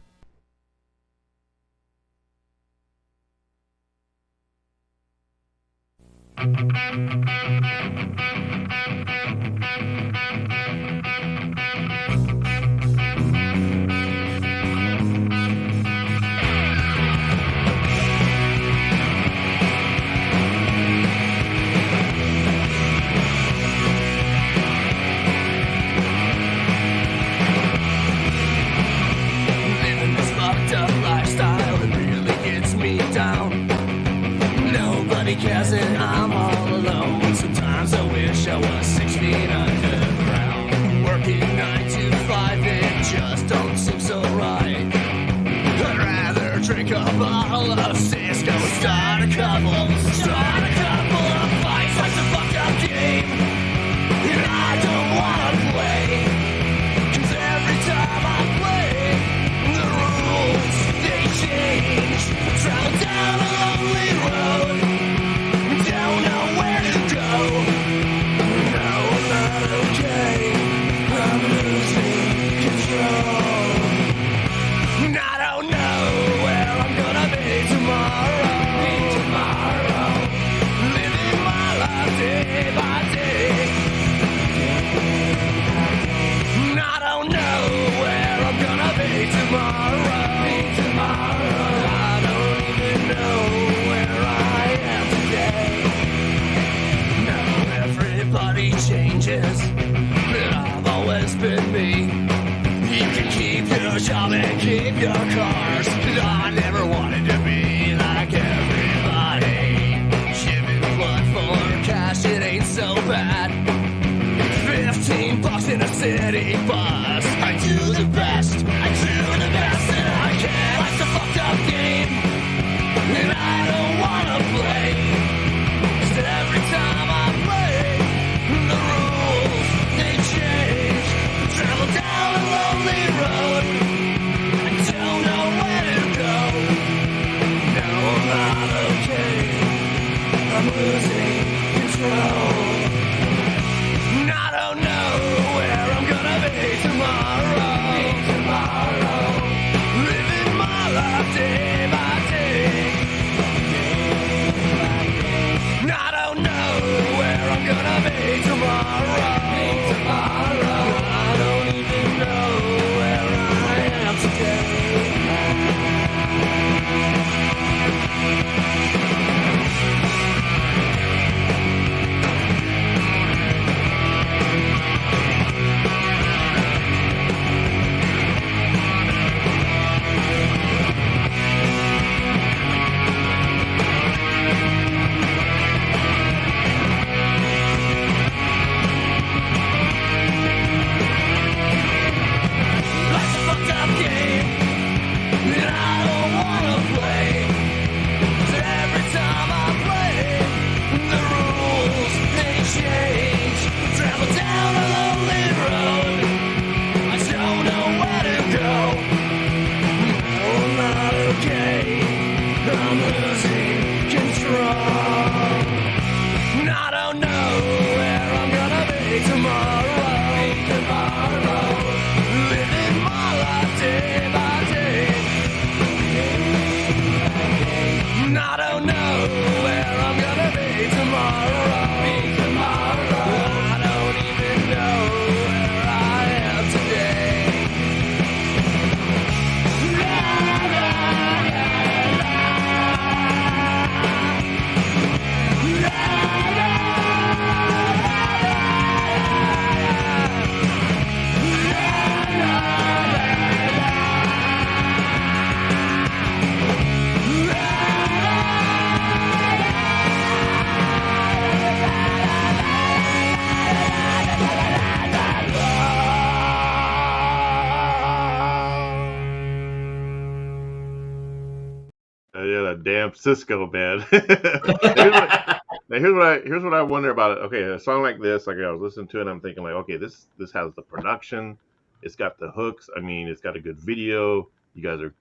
Sometimes I wish I was 6 feet underground. Working 9 to 5, it just don't seem so right. I'd rather drink a bottle of Cisco, start a couple of fights like a fucked up game. And I don't wanna play, 'cause every time I play, the rules, they change. Travel down a lonely road, don't know where to go. No, I'm not okay, I'm losing control. And I don't know where I'm gonna be tomorrow. Living my life day by day. And I don't know where I'm gonna be tomorrow. I don't even know where I am today. Now everybody changes, but I've always been me. You can keep your job and keep your cars, but I never wanted to be like everybody. Giving blood for cash, it ain't so bad. $15 in a city bus. I do the best that I can. Life's a fucked up game, and I don't wanna play. 'Cause every time I play, the rules, they change. Travel down a lonely road, I don't know where to go. No, I'm not okay, I'm losing control. And I don't know where I'm gonna be tomorrow. Living my life day by day. And I don't know where I'm gonna be tomorrow. I don't even know where I am today. Life's a fucked up game, and I don't wanna play. 'Cause every time I play, the rules, they change. Travel down a lonely road, I don't know where to go. No, I'm not okay, I'm losing control. And I don't know where I'm gonna be tomorrow. Living my life day by day. And I don't know where I'm gonna be tomorrow. I don't even know where I am today. Yeah, that damn Cisco, man. Here's what I wonder about it. Okay, a song like this, like I was listening to it, I'm thinking like, okay, this has the production, it's got the hooks. I mean, it's got a good video. You guys are,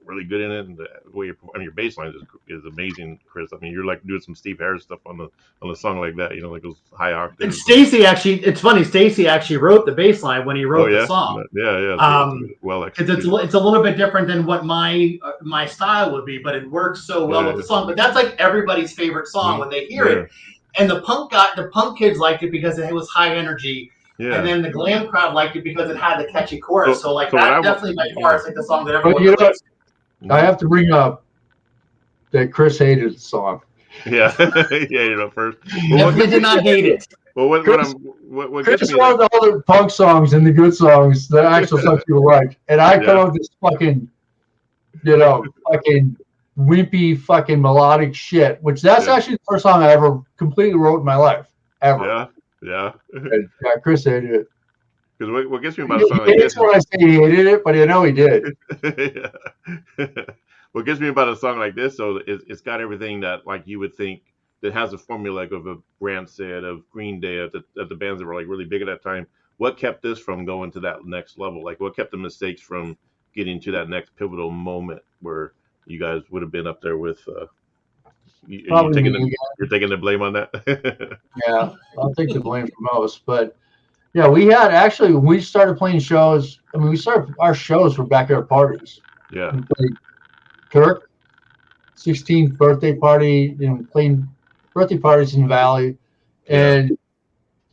really good in it, and the way your bass line is amazing, Chris. I mean, you're like doing some Steve Harris stuff on the song like that, like those high octaves. And Stacy actually, it's funny. Stacy actually wrote the bass line when he wrote the song. Yeah. Well executed. It's a little bit different than what my style would be, but it works so well with the song. But that's like everybody's favorite song when they hear it. And the punk kids liked it because it was high energy. Yeah. And then the glam crowd liked it because it had the catchy chorus. So that definitely by far is like the song that everyone likes. I have to bring up that Chris hated the song. Yeah, first. Well, he did not hate it. Well, what Chris gets me loved all the punk songs and the good songs, the actual stuff you like, and I come up with this fucking wimpy fucking melodic shit, which that's actually the first song I ever completely wrote in my life, ever. Yeah. And, Chris hated it. Because what gets me about a song like It's this when I say he hated it, but I know he did. What gets me about a song like this, though, is it's got everything that like you would think that has a formula of a Rancid, of Green Day, of the bands that were like really big at that time. What kept this from going to that next level? Like, what kept the Mistakes from getting to that next pivotal moment where you guys would have been up there with? You're taking the blame on that? Yeah, I'll take the blame for most. But yeah, we had actually when we started playing shows. I mean, our shows were backyard parties. Yeah. We played Kirk, 16th birthday party. Playing birthday parties in the Valley, and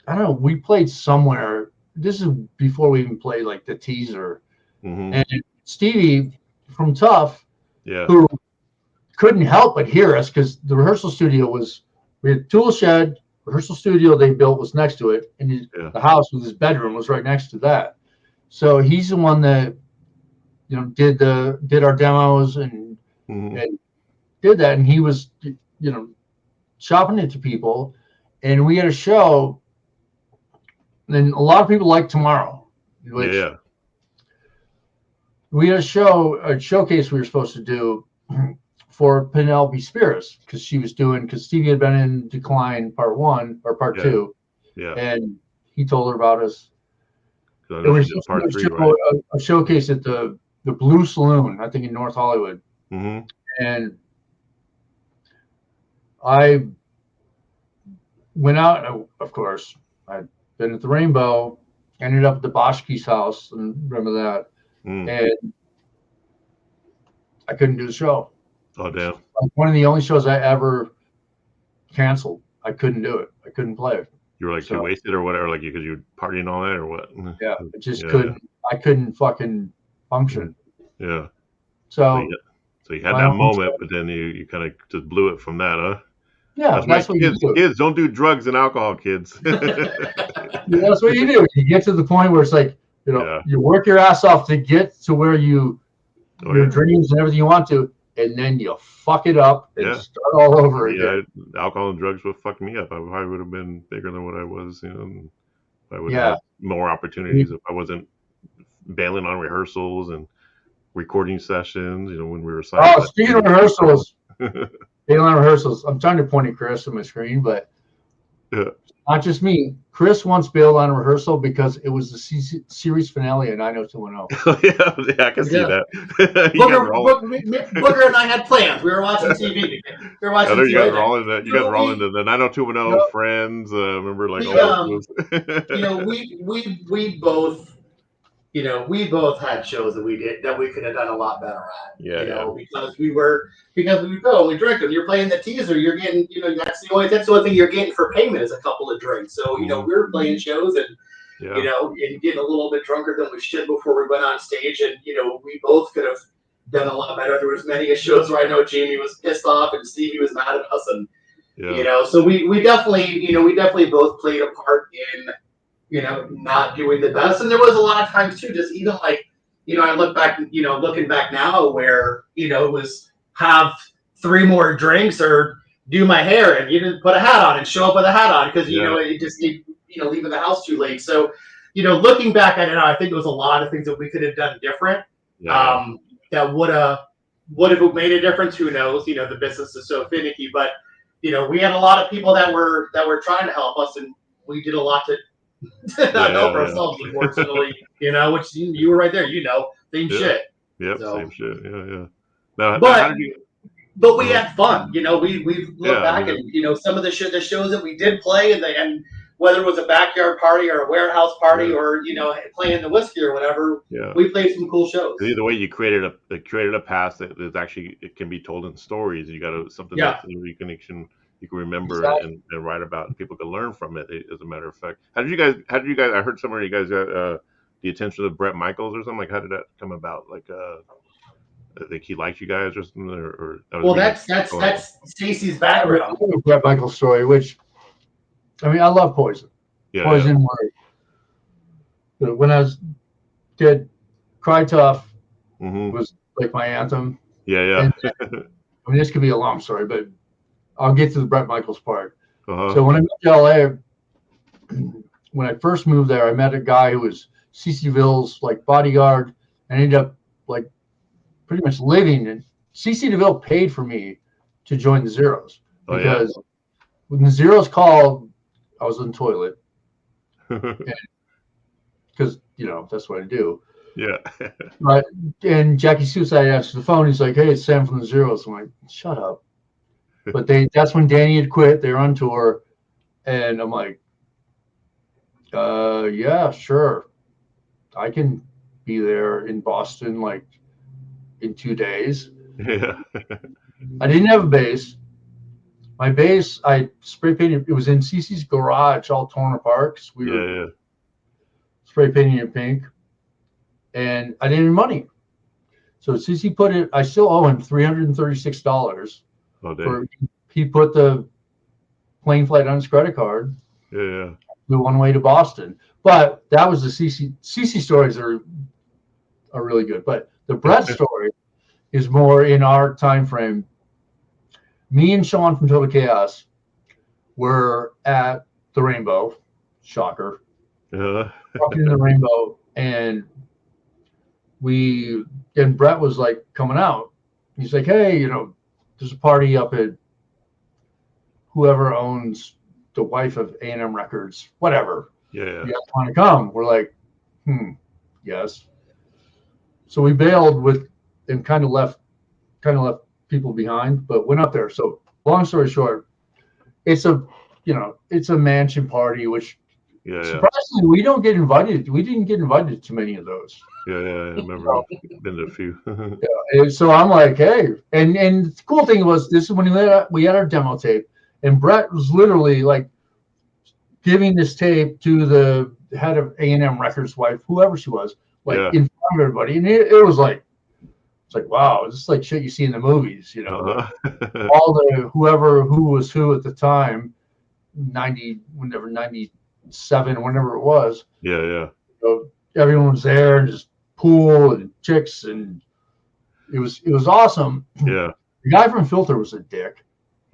I don't know. We played somewhere. This is before we even played like the teaser. And Stevie from Tough, who couldn't help but hear us because the rehearsal studio we had tool shed, rehearsal studio they built was next to it, and the house with his bedroom was right next to that. So he's the one that did our demos and did that, and he was shopping it to people, and we had a show, and a lot of people like Tomorrow. Which, we had a showcase we were supposed to do for Penelope Spears because Stevie had been in Decline Part 1 or Part 2, and he told her about us. It was Part 3, a showcase at the Blue Saloon, I think in North Hollywood, and I went out. Of course, I'd been at the Rainbow, ended up at the Boschke's house, and remember that. And I couldn't do the show. Oh, damn. Like one of the only shows I ever canceled. I couldn't do it. I couldn't play it. You were like too wasted or whatever, like because you were partying all that or what? Yeah, I just couldn't. I couldn't fucking function. Yeah. So you had that moment, but then you kind of just blew it from that, huh? Yeah, that's what kids, you do. Kids, don't do drugs and alcohol, kids. That's what you do. You get to the point where it's like, you work your ass off to get to where your dreams and everything you want to, and then you fuck it up and start all over again. Alcohol and drugs would fuck me up. I would have been bigger than what I was, I would have more opportunities if I wasn't bailing on rehearsals and recording sessions, when we were signing. Oh, speaking of rehearsals, bailing on rehearsals, I'm trying to point at Chris on my screen, but not just me. Chris once bailed on a rehearsal because it was the series finale of 90210. I can see that. Booker and I had plans. We were watching TV. You guys were all into the 90210 Friends. Remember, like all those. We both had shows that we did that we could have done a lot better at. Because we go and we drink and you're playing the teaser, you're getting, that's the only thing you're getting for payment is a couple of drinks. So, we were playing shows and and getting a little bit drunker than we should before we went on stage, and we both could have done a lot better. There was many shows where I know Jamie was pissed off and Stevie was mad at us, and so we definitely both played a part in not doing the best. And there was a lot of times too, just even like, I look back, looking back now where, it was have 3 more drinks or do my hair and you didn't put a hat on and show up with a hat on because, it just, leaving the house too late. So, looking back at it, I think there was a lot of things that we could have done different. That would have made a difference. Who knows? The business is so finicky, but, we had a lot of people that were trying to help us, and we did a lot to not help ourselves, unfortunately, which you were right there, same shit. Yep, same shit. Yeah. Now, but we had fun, we look back and some of the shows that we did play and whether it was a backyard party or a warehouse party or playing the whiskey or whatever, we played some cool shows. Either way, you created a past that is actually, it can be told in stories. You got something that you can remember and write about, and people can learn from it. As a matter of fact, how did you guys? I heard somewhere you guys got the attention of Bret Michaels or something. Like, how did that come about? Like, I think he liked you guys or something. Or that's Stacy's background. Bret Michaels story, which I love Poison. Poison. When I was kid, Cry Tough was like my anthem. Yeah. I mean, this could be a long story, but I'll get to the Bret Michaels part. Uh-huh. So when I moved to LA, when I first moved there, I met a guy who was CC DeVille's like bodyguard, and ended up like pretty much living. And CC DeVille paid for me to join the Zeros because when the Zeros called, I was in the toilet because that's what I do. Yeah. Right. And Jackie Suicide answers the phone. He's like, "Hey, it's Sam from the Zeros." I'm like, "Shut up." But that's when Danny had quit. They were on tour. And I'm like, yeah, sure. I can be there in Boston like in 2 days. Yeah. I didn't have a bass. My bass, I spray painted. It was in CC's garage, all torn apart. 'Cause we were spray painting it pink. And I didn't have money. So CC put it, I still owe him $336. He put the plane flight on his credit card. Yeah. Flew one way to Boston. But that was the CC stories are really good. But the Bret story is more in our time frame. Me and Sean from Total Chaos were at the Rainbow. Shocker. Yeah. Walking in the Rainbow, and Bret was like coming out. He's like, "Hey, there's a party up at whoever owns the wife of A&M Records, whatever. Yeah. You guys want to come?" We're like, yes. So we bailed and kind of left people behind, but went up there. So long story short, it's a mansion party, which surprisingly we don't get invited. We didn't get invited to many of those. Yeah, I remember. Been to a few. And so I'm like, hey, and the cool thing was, this is when we had our demo tape, and Bret was literally like giving this tape to the head of A&M Records wife, whoever she was, like in front of everybody, and it was like, it's like, wow, this is like shit you see in the movies, all the who was who at the time, 97, whenever it was. Yeah. So everyone was there, and just pool and chicks, and it was awesome. Yeah. The guy from Filter was a dick.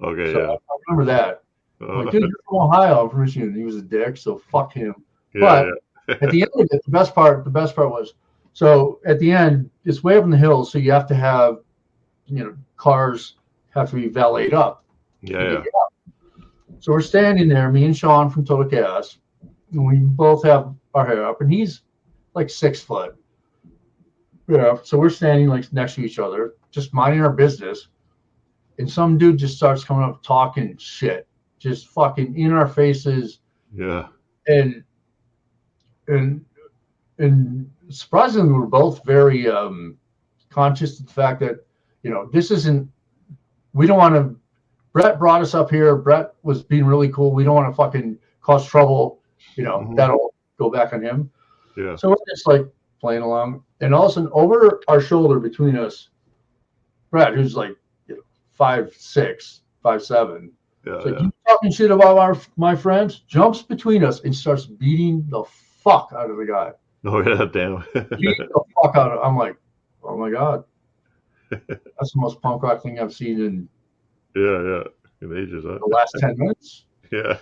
Okay, so I remember that. I'm like, dude, you're from Ohio, I'm from Michigan. And he was a dick, so fuck him. But at the end of it, the best part was, so at the end, it's way up in the hills, so you have to have, cars have to be valeted up. Yeah. So we're standing there, me and Sean from Total Chaos, and we both have our hair up, and he's like 6 foot. Yeah, so we're standing like next to each other, just minding our business, and some dude just starts coming up talking shit, just fucking in our faces. Yeah. And surprisingly, we're both very conscious of the fact that this isn't. We don't want to. Bret brought us up here. Bret was being really cool. We don't want to fucking cause trouble. That'll go back on him. Yeah. So we're just like playing along, and all of a sudden, over our shoulder between us, Bret, who's like 5'6", 5'7", like, "You talking shit about my friends?" Jumps between us and starts beating the fuck out of the guy. Oh yeah, damn. Beating the fuck out of. I'm like, oh my god, that's the most punk rock thing I've seen in in ages. Huh? the last 10 minutes. Yeah.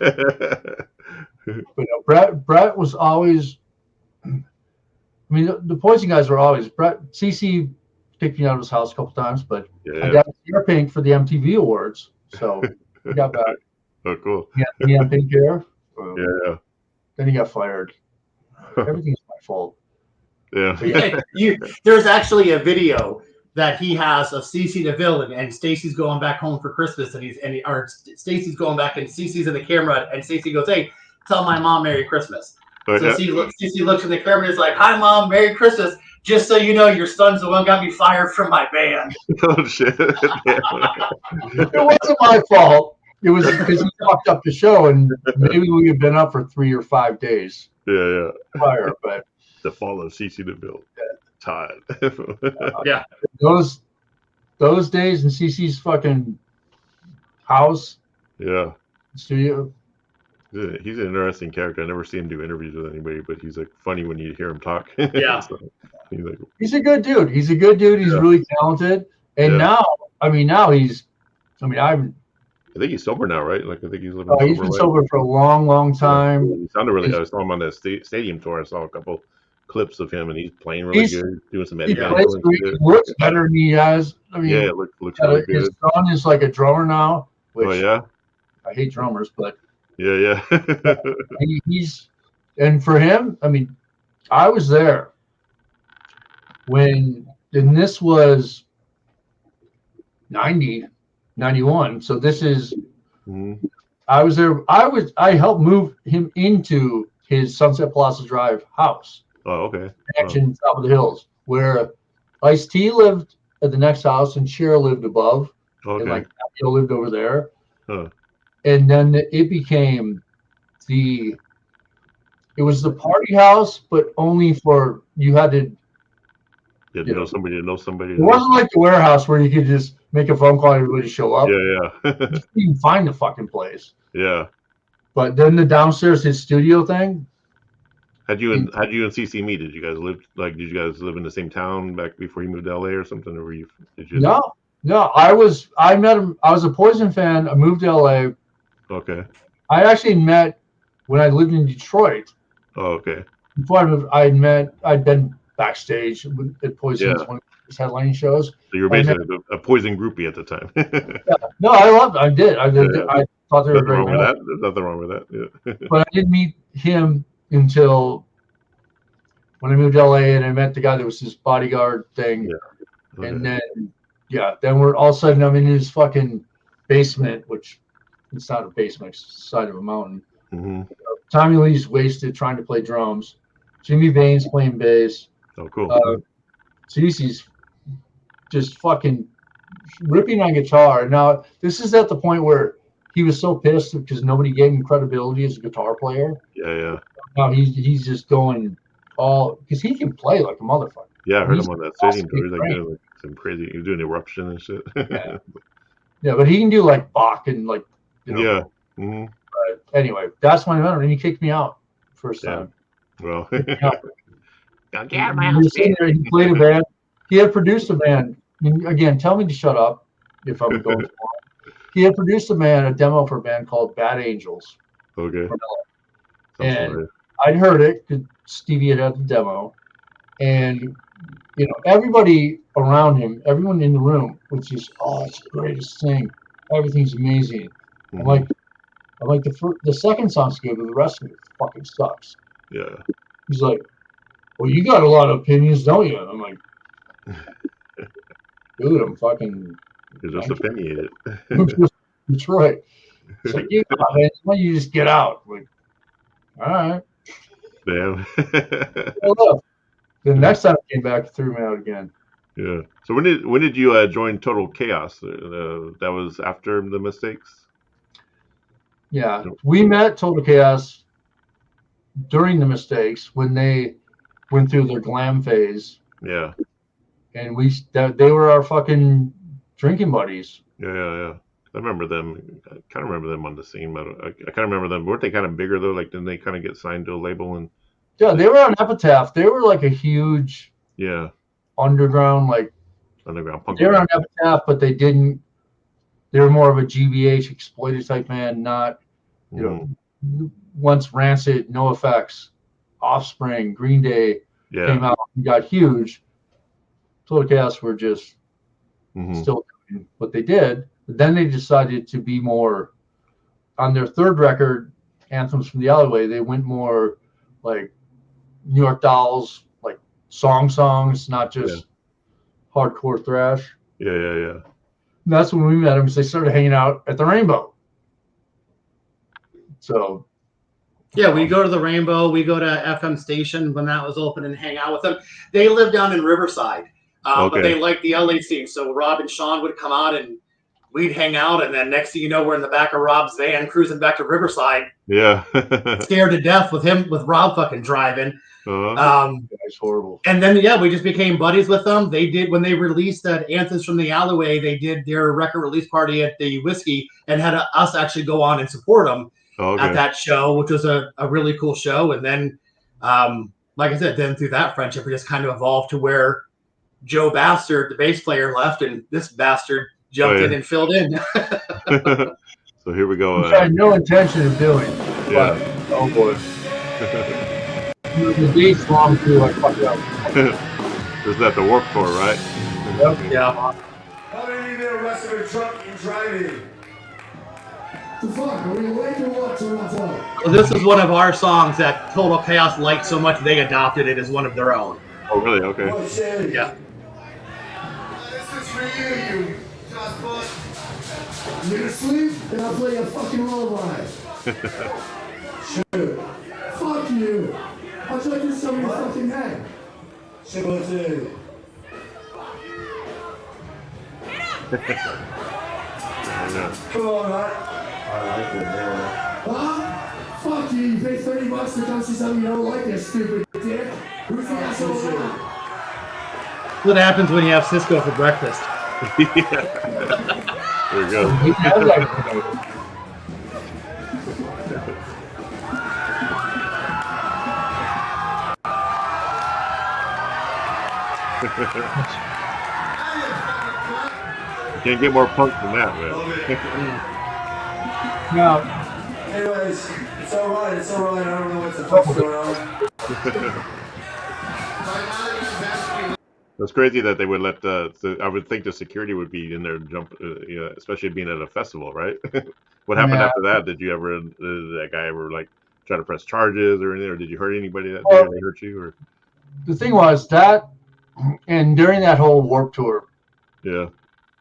But Bret was always. I mean, the Poison guys were always. CC kicked me out of his house a couple times, but I got hair pink for the MTV Awards, so we got back. Oh, cool. He had pink hair. Yeah. Then he got fired. Everything's my fault. Yeah. There's actually a video that he has of CC DeVille and Stacy's going back home for Christmas, and Stacy's going back, and CC's in the camera, and Stacy goes, "Hey, tell my mom Merry Christmas." So CC looks in the camera and is like, "Hi, Mom, Merry Christmas. Just so you know, your son's the one got me fired from my band." Oh shit! It wasn't my fault. It was because he fucked up the show, and maybe we had been up for 3 or 5 days. Yeah. Prior, but the fall of CC DeVille. Todd. Yeah. Those days in CC's fucking house. Yeah. Studio. He's an interesting character. I never see him do interviews with anybody, but he's like funny when you hear him talk. Yeah. So, he's a good dude. He's really talented. And now I mean, now he's. I mean, I think he's sober now, right? Like I think he's living. He's been sober for a long, long time. Yeah. He sounded really. I saw him on the stadium tour. I saw a couple clips of him, and he's playing really good, doing some Eddie Van Halen. He looks better than he has. I mean, yeah, it looks really good. His son is like a drummer now. Which, oh yeah. I hate drummers, but yeah. he's, and for him, I mean, I was there and this was 90, 91. So this is, I was there. I helped move him into his Sunset Plaza Drive house. Oh, okay. Mansion, top of the hills, where Ice-T lived at the next house and Cher lived above. Okay. And like Apio lived over there. Huh. And then it became it was the party house, but only for, you had to, you know somebody to know somebody. It wasn't like the warehouse where you could just make a phone call and everybody show up. Yeah. You couldn't even find the fucking place. Yeah. But then the downstairs, his studio thing. Had you and CC meet? Did you guys live in the same town back before you moved to LA or something? Or did you? No. I met him. I was a Poison fan. I moved to LA. Okay. I actually met when I lived in Detroit. Oh, okay. Before I moved, I'd been backstage at Poison's one of his headlining shows. So you were basically a Poison groupie at the time. Yeah. No, I loved it. I did. I thought they were great. There's nothing wrong with that. Yeah. But I didn't meet him until when I moved to LA and I met the guy that was his bodyguard thing. Yeah. Okay. And then we're all of a sudden I'm in his fucking basement, which it's not a basement, it's the side of a mountain. Tommy Lee's wasted trying to play drums. Jimmy Bain's playing bass. Oh, cool. Cece's just fucking ripping on guitar. Now, this is at the point where he was so pissed because nobody gave him credibility as a guitar player. Yeah. Now he's just going all, because he can play like a motherfucker. Yeah, I heard him on that stadium tour. He's like doing some crazy, he was doing Eruption and shit. Yeah, but he can do like Bach and like, Yeah. But anyway, that's when I met him, and he kicked me out first time. Well, he played a band. He had produced a band. I mean, again, tell me to shut up if I'm going too long. He had produced a demo for a band called Bad Angels. Okay. And I'd heard it because Stevie had the demo, and everybody around him, everyone in the room was just, oh, it's the greatest thing. Everything's amazing. I'm like the second song's good, but the rest of it fucking sucks. Yeah. He's like, well, you got a lot of opinions, don't you? And I'm like, dude, I'm fucking. You're just opinionated. Detroit. It's like, man, why don't you just get out? I'm like, all right. Damn. The next time I came back, it threw me out again. Yeah. So when did you join Total Chaos? That was after the Mistakes? Yeah. We met Total Chaos during the Mistakes when they went through their glam phase. Yeah. And they were our fucking drinking buddies. Yeah. I remember them. I kind of remember them on the scene. But I kind of remember them. Weren't they kind of bigger though? Like, didn't they kind of get signed to a label? And yeah, they were on Epitaph. They were like a huge underground punk. They were on Epitaph, but they didn't. They were more of a GBH exploited type band, not once Rancid, No Effects, Offspring, Green Day came out and got huge. Total Chaos were just still doing what they did, but then they decided to be more on their third record, Anthems from the Alleyway. They went more like New York Dolls, like songs, not just hardcore thrash. Yeah. And that's when we met them, because they started hanging out at the Rainbow. So we go to the Rainbow, we go to FM Station when that was open and hang out with them. They live down in Riverside, but they like the LA scene. So Rob and Sean would come out and we'd hang out, and then next thing you know, we're in the back of Rob's van cruising back to Riverside. Yeah. Scared to death with Rob fucking driving. That's horrible. And then we just became buddies with them. They did, when they released that Anthems from the Alleyway, they did their record release party at the Whiskey and had us actually go on and support them at that show, which was a really cool show. And then, like I said, then through that friendship, we just kind of evolved to where Joe Bastard, the bass player, left, and this bastard jumped in and filled in. So here we go. Which I had no intention of doing. Yeah. But, oh boy. The date's long too. I fucked up. Is that the Warped Tour, right? Yep. Yeah. How many of you been arrested in a truck and driving? The fuck? Are we awake or what? Turn off light. Well, this is one of our songs that Total Chaos liked so much they adopted it as one of their own. Oh, really? Okay. Oh, shit. Yeah. This is for you just fuck. You gonna sleep? Then I'll play a fucking lullaby. Shoot. Fuck you. I'll try to do something in your fucking head. Shit, what's it? Come on, man. I like it, man. Huh? Fuck you. You pay $30 to come see something you don't like, you stupid dick. Who's the asshole now? What happens when you have Cisco for breakfast? There we go. Can't get more punk than that, man. Now, Anyways, it's alright. It's alright. I don't know what the fuck's going on. It's crazy that they would let I would think the security would be in there and jump, especially being at a festival, right? What happened after that? Did you ever, did that guy ever like try to press charges or anything, or did you hurt anybody that day? Or they hurt you, or? the thing was that, and during that whole Warped Tour, Yeah.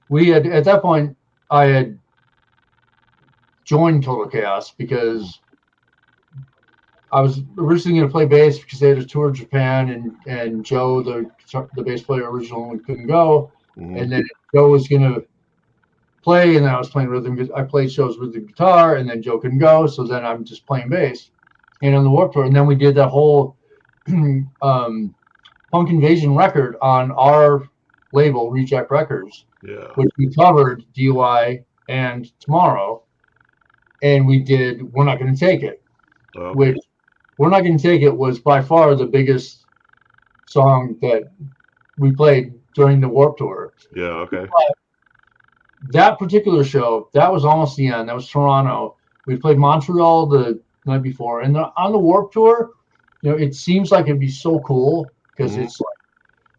we had, at that point, I had joined Total Chaos because I was originally going to play bass because they had a tour of Japan, and Joe, the bass player originally, couldn't go. Mhm. And then Joe was going to play, and then I was playing rhythm. I played shows with the guitar, and then Joe couldn't go, so then I'm just playing bass. And on the Warped Tour, and then we did that whole Punk Invasion record on our label, Reject Records, Yeah. which we covered DUI and Tomorrow, and we did We're Not Gonna Take It, Oh, which We're Not Gonna Take It was by far the biggest song that we played during the Warped Tour. yeah. Okay. That particular show, that was almost the end. That was Toronto. We played Montreal the night before, and on the Warped Tour, it seems like it'd be so cool because it's like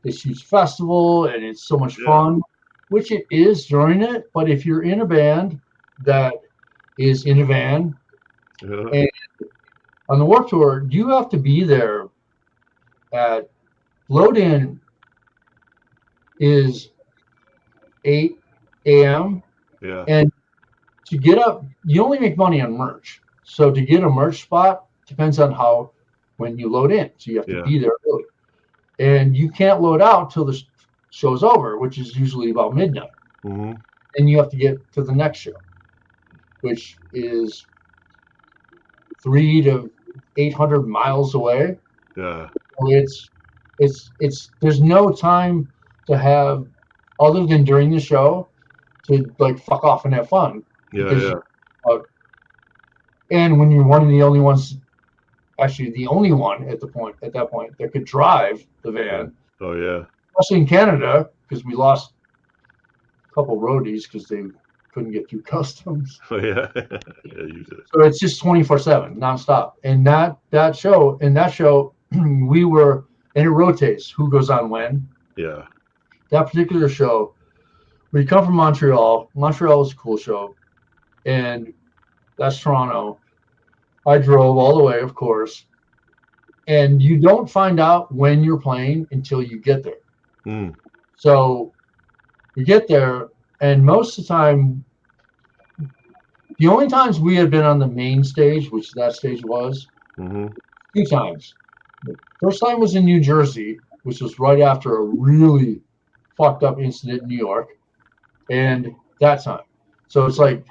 this huge festival and it's so much fun, which it is during it. But if you're in a band that is in a van, and on the Warped Tour, you have to be there at load-in is 8 a.m. Yeah. And to get up, you only make money on merch. So to get a merch spot depends on when you load in. So you have to be there early. And you can't load out till the show's over, which is usually about midnight. Mm-hmm. And you have to get to the next show, which is 300 to 800 miles away. Yeah. It's there's no time to have other than during the show to like fuck off and have fun. Yeah. And when you're one of the only ones, actually the only one at that point that could drive the van. Oh yeah. Especially in Canada, because we lost a couple roadies because they couldn't get through customs. Oh yeah. Yeah. Usually. So it's just 24/7, nonstop. And that show, we were, and it rotates. Who goes on when? Yeah. That particular show, we come from Montreal. Montreal was a cool show, and that's Toronto. I drove all the way, of course, and you don't find out when you're playing until you get there. Mm. So you get there, and most of the time, the only times we had been on the main stage, which that stage was, 2 times. The first time was in New Jersey, which was right after a really fucked up incident in New York, and that time. So it's like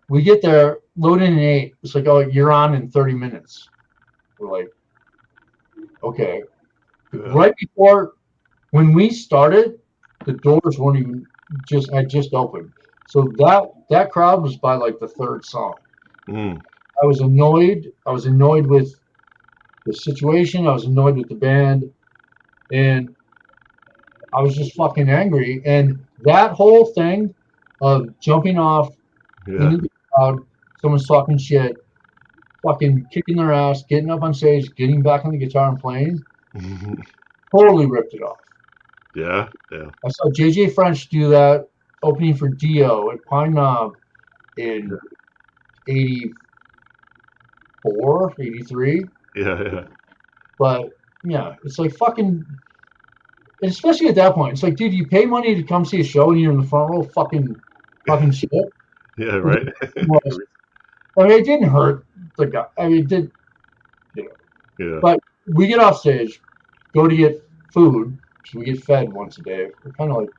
we get there, load in at 8. It's like, oh, you're on in 30 minutes. We're like, okay. Right before, when we started, the doors weren't even had just opened. So that crowd was by like the 3rd song. I was annoyed. I was annoyed with the situation. I was annoyed with the band, and I was just fucking angry. And that whole thing of jumping off into the crowd, someone's talking shit, fucking kicking their ass, getting up on stage, getting back on the guitar and playing. Totally ripped it off. Yeah. I saw JJ French do that opening for Dio at Pine Knob in 84, 83. Yeah. But yeah, it's like fucking, especially at that point, it's like, dude, you pay money to come see a show and you're in the front row fucking shit. Yeah, right. I mean, it didn't hurt the guy. I mean, it did, Yeah. But we get off stage, go to get food, so we get fed once a day. We're kind of like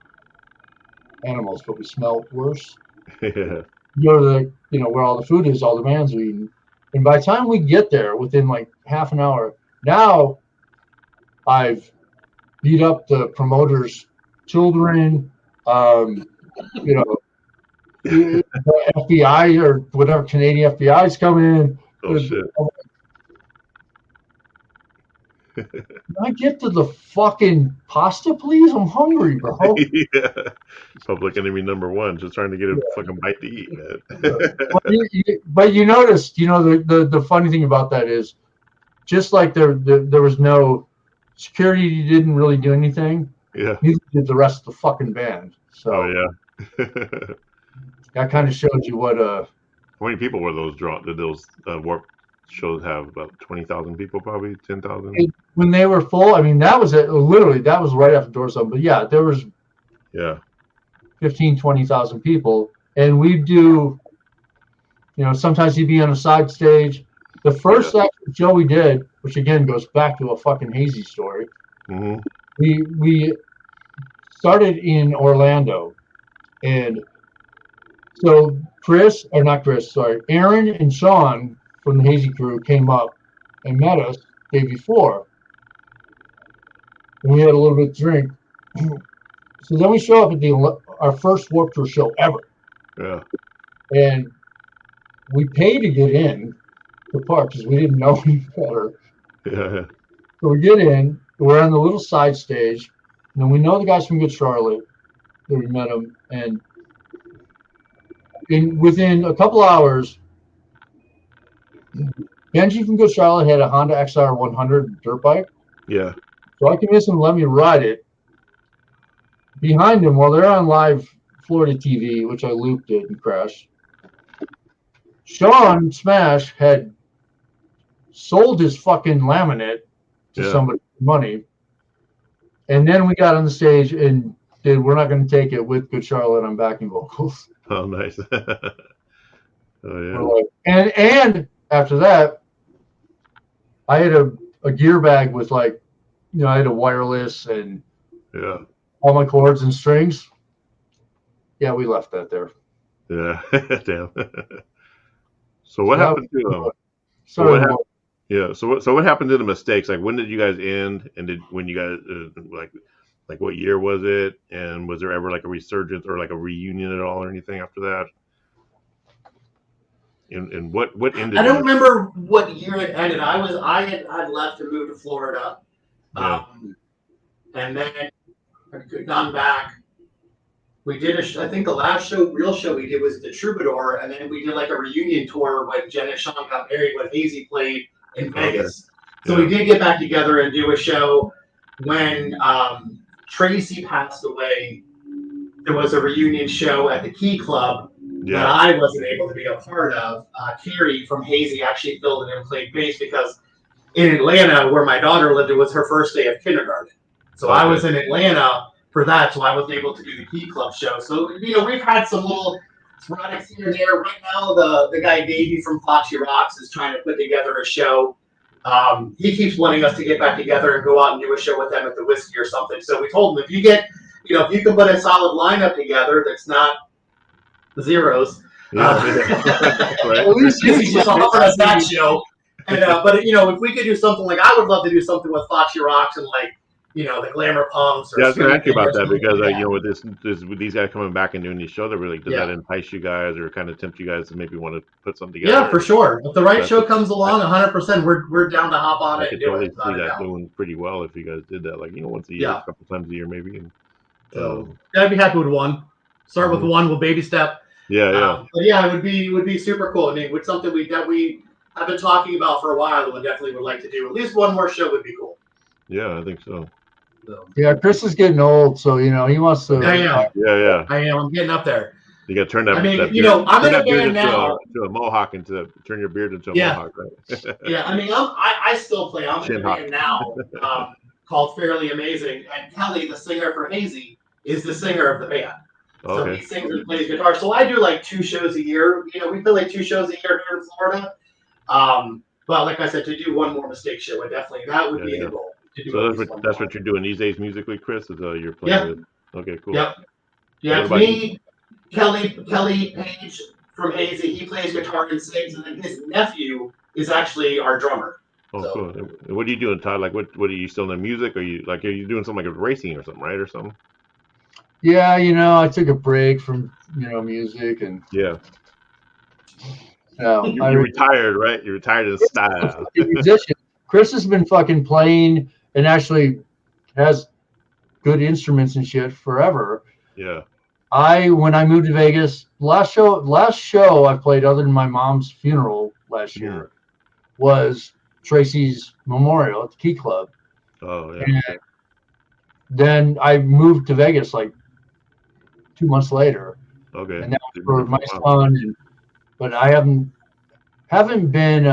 animals, but we smell worse. Yeah. You go to the, where all the food is, all the bands are eating. And by the time we get there, within like half an hour, now I've beat up the promoters' children, the FBI or whatever, Canadian FBI's coming in. Oh, shit. Can I get to the fucking pasta, please? I'm hungry, bro. Yeah. Public enemy number one, just trying to get a fucking bite to eat, man. But you noticed, the funny thing about that is, just like there was no security, didn't really do anything. Yeah. Neither did the rest of the fucking band. So yeah. that kind of shows you what. How many people were those drawn? Did those Warped shows have? About 20,000 people, probably 10,000. When they were full, I mean, that was it. Literally, that was right after Doors Open. But yeah, there was 15,000, 20,000 people, and we'd do. Sometimes he'd be on a side stage. The first show we did, which again goes back to a fucking hazy story. Mm-hmm. We started in Orlando, and so Aaron and Sean from the Hazy crew came up and met us the day before. And we had a little bit of drink. So then we show up at our first Warped Tour show ever. Yeah. And we paid to get in the park because we didn't know any better. Yeah. So we get in, we're on the little side stage, and then we know the guys from Good Charlotte. So we met them, and within a couple hours, Benji from Good Charlotte had a Honda XR 100 dirt bike. Yeah. So I convinced him to let me ride it behind him while they're on live Florida TV, which I looped it and crashed. Sean Smash had sold his fucking laminate to somebody for money. And then we got on the stage and did We're Not Going to Take It with Good Charlotte on backing vocals. Oh, nice. Oh, yeah. And after that, I had a gear bag with I had a wireless and all my cords and strings. Yeah, we left that there. Yeah. Damn. So what happened to So what happened to the mistakes? Like, when did you guys end? And when you guys like what year was it? And was there ever like a resurgence or like a reunion at all or anything after that? And what ended? I don't remember what year it ended. I had left to move to Florida, and then I'd gone back. We did I think the last real show we did was the Troubadour, and then we did like a reunion tour when Jen and Sean got married when Hazy played in Vegas. So we did get back together and do a show when Tracy passed away. There was a reunion show at the Key Club that I wasn't able to be a part of. Carrie from Hazy actually filled in and played bass because in Atlanta, where my daughter lived, it was her first day of kindergarten. So I was in Atlanta for that, so I wasn't able to do the Key Club show. So, we've had some little sporadics here and there. Right now, the guy Davey from Foxy Rocks is trying to put together a show. He keeps wanting us to get back together and go out and do a show with them at the Whiskey or something. So we told him, if you can put a solid lineup together that's not zeros, at least he's just offered us that show. And but if we could do something I would love to do something with Foxy Rocks and the Glamour Punks. I was going to ask you about that because with these guys coming back and doing these shows, does that entice you guys or kind of tempt you guys to maybe want to put something together? Yeah, for sure. If the right show comes along, 100%, we're down to hop on it and do totally it. see that doing pretty well if you guys did that, once a year, a couple times a year maybe. And, so I'd be happy with one. Start with one, we'll baby step. Yeah. But yeah, it would be super cool. I mean, it's something we have been talking about for a while, and definitely would like to do. At least one more show would be cool. Yeah, I think so. Yeah, Chris is getting old, so he wants to. Yeah. I am. I'm getting up there. You got to turn that. I mean, that beard, I'm in a band now. To a mohawk, turn your beard into a mohawk, right? Yeah, I mean, I still play. I'm in a band now called Fairly Amazing, and Kelly, the singer for Hazy, is the singer of the band. So he sings and plays guitar. So I do like 2 shows a year. We play like 2 shows a year here in Florida. But like I said, to do one more mistake show, that would be the goal. So that's what you're doing these days musically, Chris? Is you're playing with? Okay, cool. Yep. Yeah, me, Kelly Page from Hazy, he plays guitar and sings, and then his nephew is actually our drummer. Oh, cool. And what are you doing, Todd? Like, what are you still in music? Are you doing something like racing or something, right, or something? Yeah, I took a break from music and you retired, right? You retired in style. Musician. Chris has been fucking playing and actually has good instruments and shit forever. Yeah. When I moved to Vegas, last show I played other than my mom's funeral last year was Tracy's memorial at the Key Club. Oh yeah. And then I moved to Vegas like 2 months later. Okay. And that was for my son, but I haven't been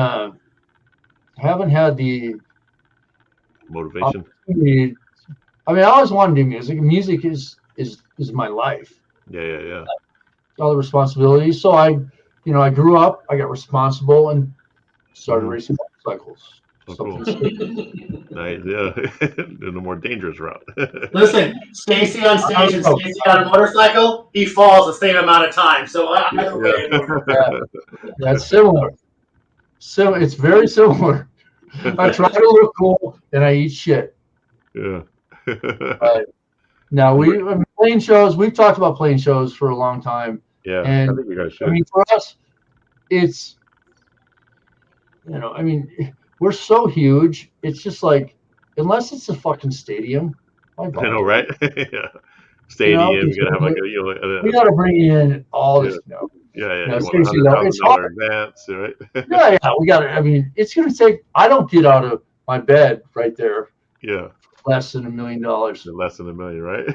haven't had the motivation. I mean, I always wanted to do music. Music is my life. Yeah. All the responsibilities. So I grew up, I got responsible and started racing motorcycles. Oh, cool. Nice, yeah. In the more dangerous route. Listen, Stacy on stage and Stacy on a motorcycle, he falls the same amount of time. So either way. That's similar. So it's very similar. I try to look cool and I eat shit. Yeah. Now playing shows. We've talked about playing shows for a long time. Yeah, and I think you guys should. For us, it's we're so huge. It's just like unless it's a fucking stadium. I know, right? Yeah. Stadium. You gotta have we gotta bring in all this. Yeah. It's hard. Advance, right? Yeah. We got to. It's gonna take. I don't get out of my bed right there. Yeah. Less than $1 million. Less than $1 million, right?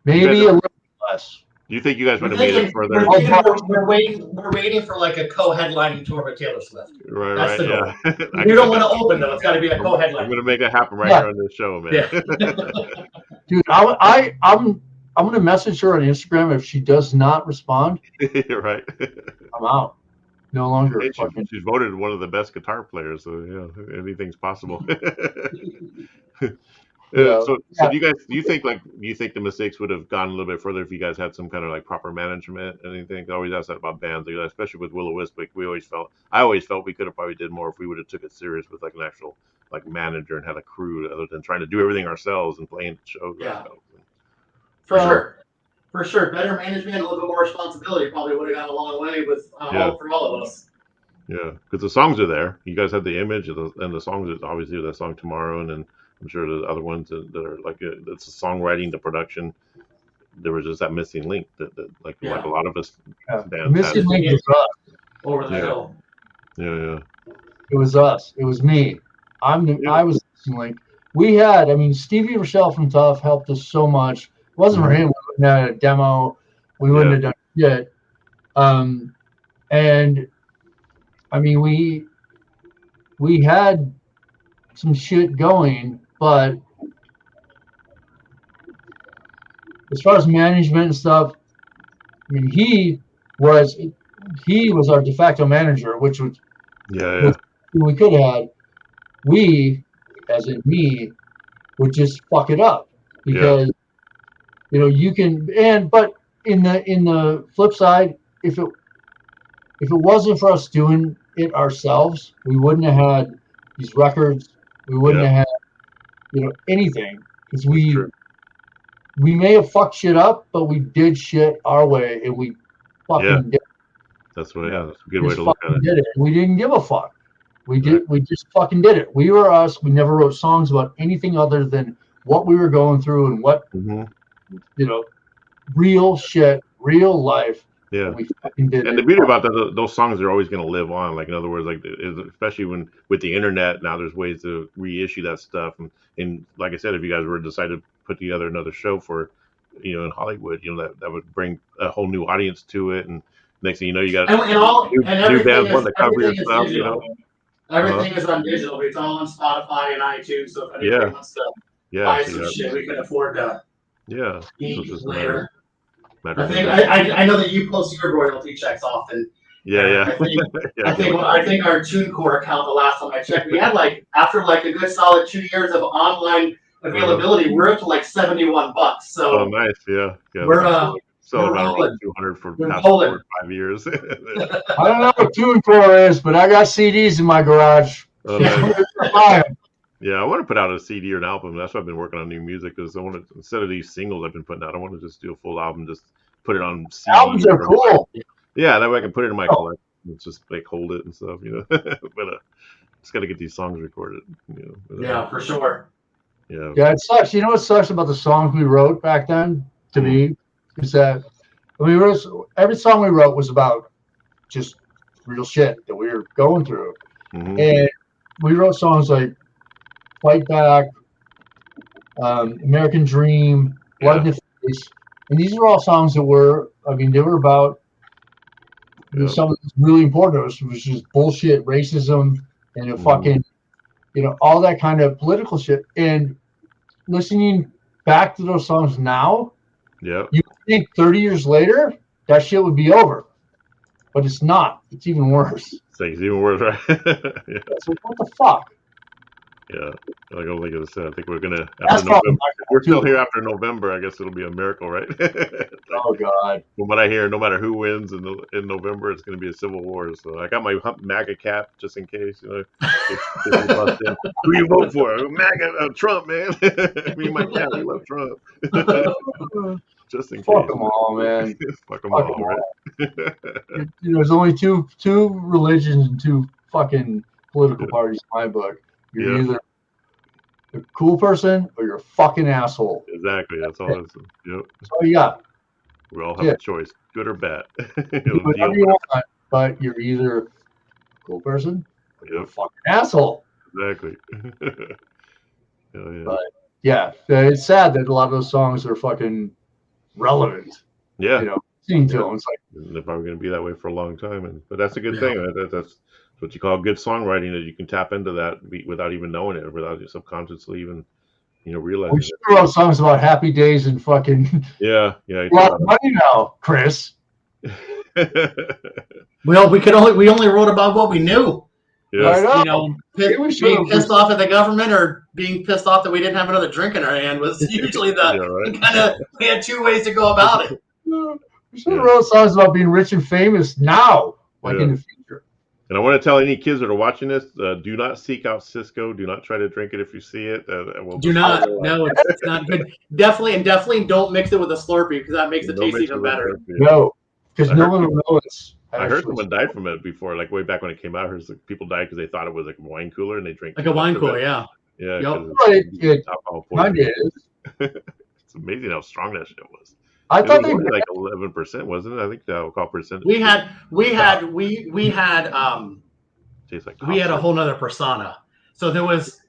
Maybe a little less. Do you think you guys would have made it further? We're waiting for like a co-headlining tour with Taylor Swift. Right. That's the goal. You don't want to open though. It's got to be a co-headline. I'm gonna make that happen right here on this show, man. Yeah. Dude, I'm gonna message her on Instagram if she does not respond. Right. I'm out. No longer. Hey, she's voted one of the best guitar players, so anything's possible. So do you think the mistakes would have gone a little bit further if you guys had some kind of like proper management and anything? I always ask that about bands, especially with Will-O-Wisp. I always felt we could have probably did more if we would have took it serious with like an actual like manager and had a crew other than trying to do everything ourselves and playing shows ourselves. For sure. Better management, a little bit more responsibility probably would have gone a long way with for all of us. Yeah, because the songs are there. You guys have the image and the songs. Is obviously the song Tomorrow, and then I'm sure the other ones that are like it's the songwriting, the production. There was just that missing link that like a lot of us bands missing link was us over the hill. Yeah. It was us. It was me. I was the missing link. We had. Stevie Rochelle from Tough helped us so much. It wasn't for him. We wouldn't have had a demo. We wouldn't have done shit. And we had some shit going, but as far as management and stuff, he was our de facto manager, which was we could have had. We, as in me, would just fuck it up because you can but in the flip side, if it wasn't for us doing it ourselves, we wouldn't have had these records. We wouldn't have had anything because we may have fucked shit up, but we did shit our way and we fucking did it. That's what that's a good way to look at it. Did it. We didn't give a fuck. We just fucking did it. We were us. We never wrote songs about anything other than what we were going through and what real shit, real life. Yeah. And we fucking did And it. the beauty about that, those songs are always going to live on. Like, in other words, like, especially when with the internet now, there's ways to reissue that stuff. And like I said, if you guys were to decide to put together another show for, in Hollywood, that would bring a whole new audience to it. And next thing you know, you got new everything bands wanting to cover your is stuff. digital. Everything is on digital. It's all on Spotify and iTunes. So if anybody wants to buy some shit, we can afford to eat later. I know that you post your royalty checks often. Yeah. I think our TuneCore account, the last time I checked, we had after a good solid 2 years of online availability, we're up to $71. So nice, yeah. We're so about rolling. 200 for the past 4 or 5 years. I don't know what TuneCore is, but I got CDs in my garage. Yeah, I want to put out a CD or an album. That's why I've been working on new music, because I want to, instead of these singles I've been putting out, I want to just do a full album, just put it on CD. Albums are cool. Yeah, that way I can put it in my collection. It's just hold it and stuff, but just got to get these songs recorded. Yeah, for sure. Yeah, it sucks. You know what sucks about the songs we wrote back then? To me, is that every song we wrote was about just real shit that we were going through, and we wrote songs like Fight Back, American Dream, Blood in the Face, and these are all songs that were about something that's really important to us, which is bullshit, racism, and fucking, all that kind of political shit. And listening back to those songs now, you think 30 years later that shit would be over, but it's not. It's even worse. It's even worse, right? So what the fuck? Yeah, like I said, I think we're gonna. After November, we're still here after November. I guess it'll be a miracle, right? Oh God! From what I hear, no matter who wins in November, it's going to be a civil war. So I got my MAGA cap just in case. If who you vote for? MAGA, Trump, man. Me and my cap, we love Trump. Just in case. Fuck them all, man. Fuck them all, right? There's only two religions and two fucking political parties in my book. You're either a cool person or you're a fucking asshole. Exactly. That's all. Yep. That's all you got. We all have a choice, good or bad. Whatever you want, but you're either a cool person or you're a fucking asshole. Exactly. But it's sad that a lot of those songs are fucking relevant. Yeah. Listening to them, it's like they're probably going to be that way for a long time, but that's a good thing. That's what you call good songwriting, that you can tap into that without even knowing it, without you subconsciously even realizing. We sure wrote songs about happy days and fucking a lot of money now, Chris. Well, we only wrote about what we knew. Yeah. Being pissed off at the government or being pissed off that we didn't have another drink in our hand was usually we had two ways to go about it. We should have wrote songs about being rich and famous now, in the future. And I want to tell any kids that are watching this: do not seek out Cisco. Do not try to drink it if you see it. Do not. No, it's not good. Definitely don't mix it with a Slurpee, because that makes the taste even better. No, because no one will know it's. I heard someone died from it before, like way back when it came out. I heard people died because they thought it was like a wine cooler and they drank like a wine cooler. Yeah. Yeah. It's amazing how strong that shit was. I thought they were like 11%, wasn't it? I think the alcohol percentage. We had a whole nother persona. So there was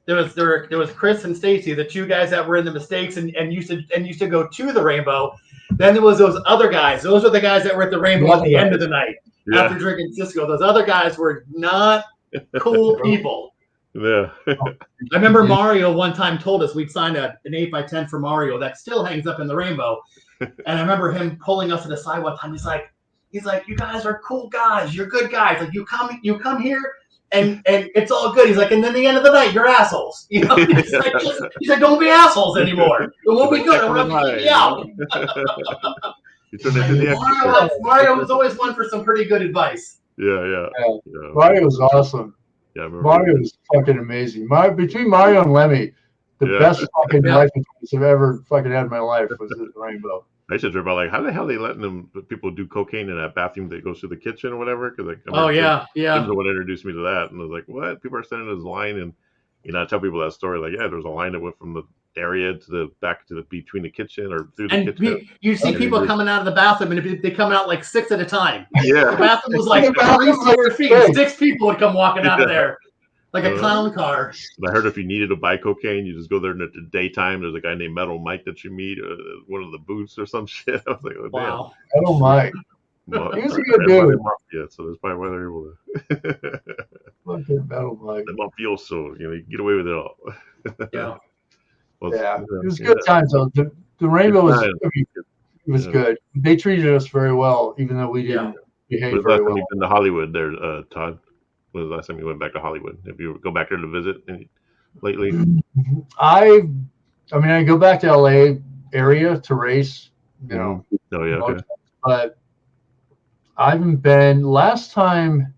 Chris and Stacy, the two guys that were in the mistakes and used to go to the Rainbow. Then there was those other guys. Those were the guys that were at the Rainbow at the end of the night after drinking Cisco. Those other guys were not cool people. Yeah. I remember Mario one time told us we'd signed an 8x10 for Mario that still hangs up in the Rainbow. And I remember him pulling us to the side one time. He's like, you guys are cool guys. You're good guys. Like you come here and it's all good. He's like, and then the end of the night, you're assholes. He's like, don't be assholes anymore. We'll be good. We'll keep you out. Mario was always one for some pretty good advice. Yeah. Mario was awesome. Yeah, Mario was fucking amazing. Between Mario and Lemmy, the best fucking life experience I've ever fucking had in my life was at the Rainbow. I should about like, how the hell are they letting people do cocaine in that bathroom that goes through the kitchen or whatever? Because Jim's the one that introduced me to that, and I was like, what? People are sending this line, and I tell people that story like, there was a line that went from area to the back to the between the kitchen or through the And kitchen. you see people coming out of the bathroom, and they come out like 6 at a time. The Yeah. bathroom was like 3 square feet. 6 people would come walking out of there like a clown car. I heard if you needed to buy cocaine, you just go there in the daytime. There's a guy named Metal Mike that you meet, one of the booths or some shit. I was like, oh, wow. Metal Mike. Well, He's a good dude. Yeah, so that's probably why they're able to. Fucking Metal Mike. The mafioso, you get away with it all. Yeah. Well, yeah, it was good times though. The Rainbow was good. They treated us very well, even though we didn't behave very well. You've been to Hollywood there, Todd? When was the last time you went back to Hollywood? Have you go back there to visit lately? I go back to LA area to race, you know. Oh yeah. Okay. But I haven't been. Last time.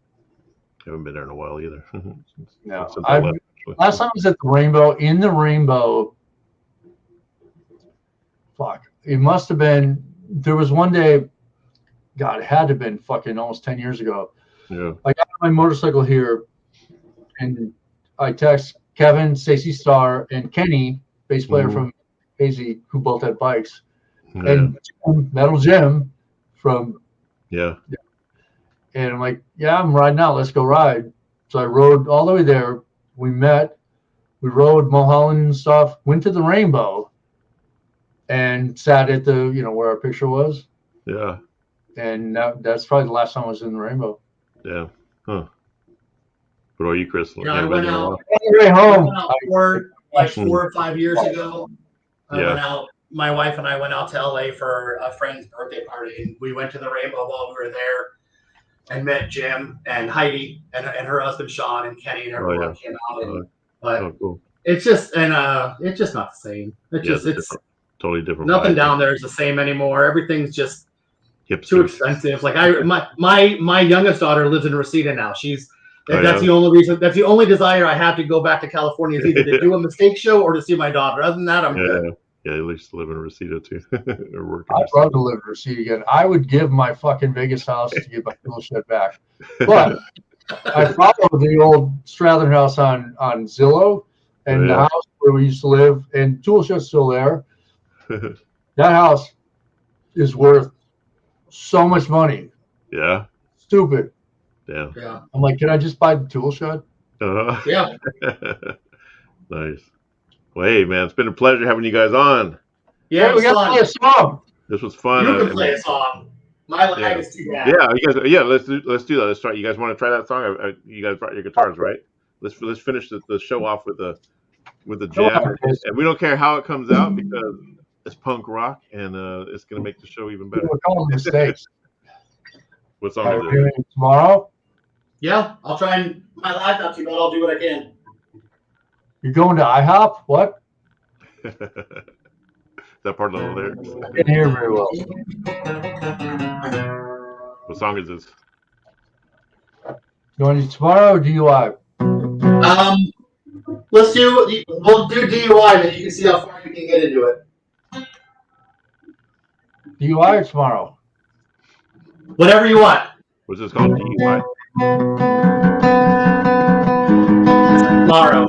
I haven't been there in a while either. No, last time I was at the Rainbow. In the Rainbow. Fuck. It must have been. There was one day. God, it had to have been fucking almost 10 years ago. Yeah. I got my motorcycle here, and I text Kevin, Stacey Starr, and Kenny, bass player from Hazy, who both had bikes, and Metal Jim from. Yeah. And I'm like, yeah, I'm riding out. Let's go ride. So I rode all the way there. We met. We rode Mulholland and stuff. Went to the Rainbow. And sat at the, where our picture was. Yeah. And that's probably the last time I was in the Rainbow. Yeah. Huh. What about you, Chris? I went out. Home. 4 or 5 years ago. I went out. My wife and I went out to LA for a friend's birthday party. And we went to the Rainbow while we were there and met Jim and Heidi and her husband Sean and Kenny and everyone came out. But cool. It's just it's just not the same. It's totally different. Nothing down there is the same anymore. Everything's just too expensive. Like my youngest daughter lives in Reseda now. That's the only reason. That's the only desire I have to go back to California is either to do a mistake show or to see my daughter. Other than that, I'm good. Yeah, at least live in Reseda too. Or work. I'd love to live in Reseda again. I would give my fucking Vegas house to get my tool shed back. But I follow the old Strathern house on Zillow and the house where we used to live, and tool shed's still there. That house is worth so much money. Yeah. Stupid. Damn. Yeah. I'm like, can I just buy the tool shed? Yeah. Nice. Well, hey, man, it's been a pleasure having you guys on. Yeah, we got to play a song. This was fun. You can play a song. My lag is too bad. Yeah, you guys. Yeah, let's do that. Let's try. You guys want to try that song? You guys brought your guitars, right? Let's finish the show off with the jam, and we don't care how it comes out because it's punk rock, and it's gonna make the show even better. We're calling mistakes. What song is it? Tomorrow? Yeah, I'll try and my lag's not too bad. I'll do what I can. You're going to IHOP? What? Is that part of the lyrics? I didn't hear very well. What song is this? You want to do tomorrow or DUI? We'll do DUI, and you can see how far you can get into it. DUI or tomorrow? Whatever you want. What's this called? DUI? Tomorrow.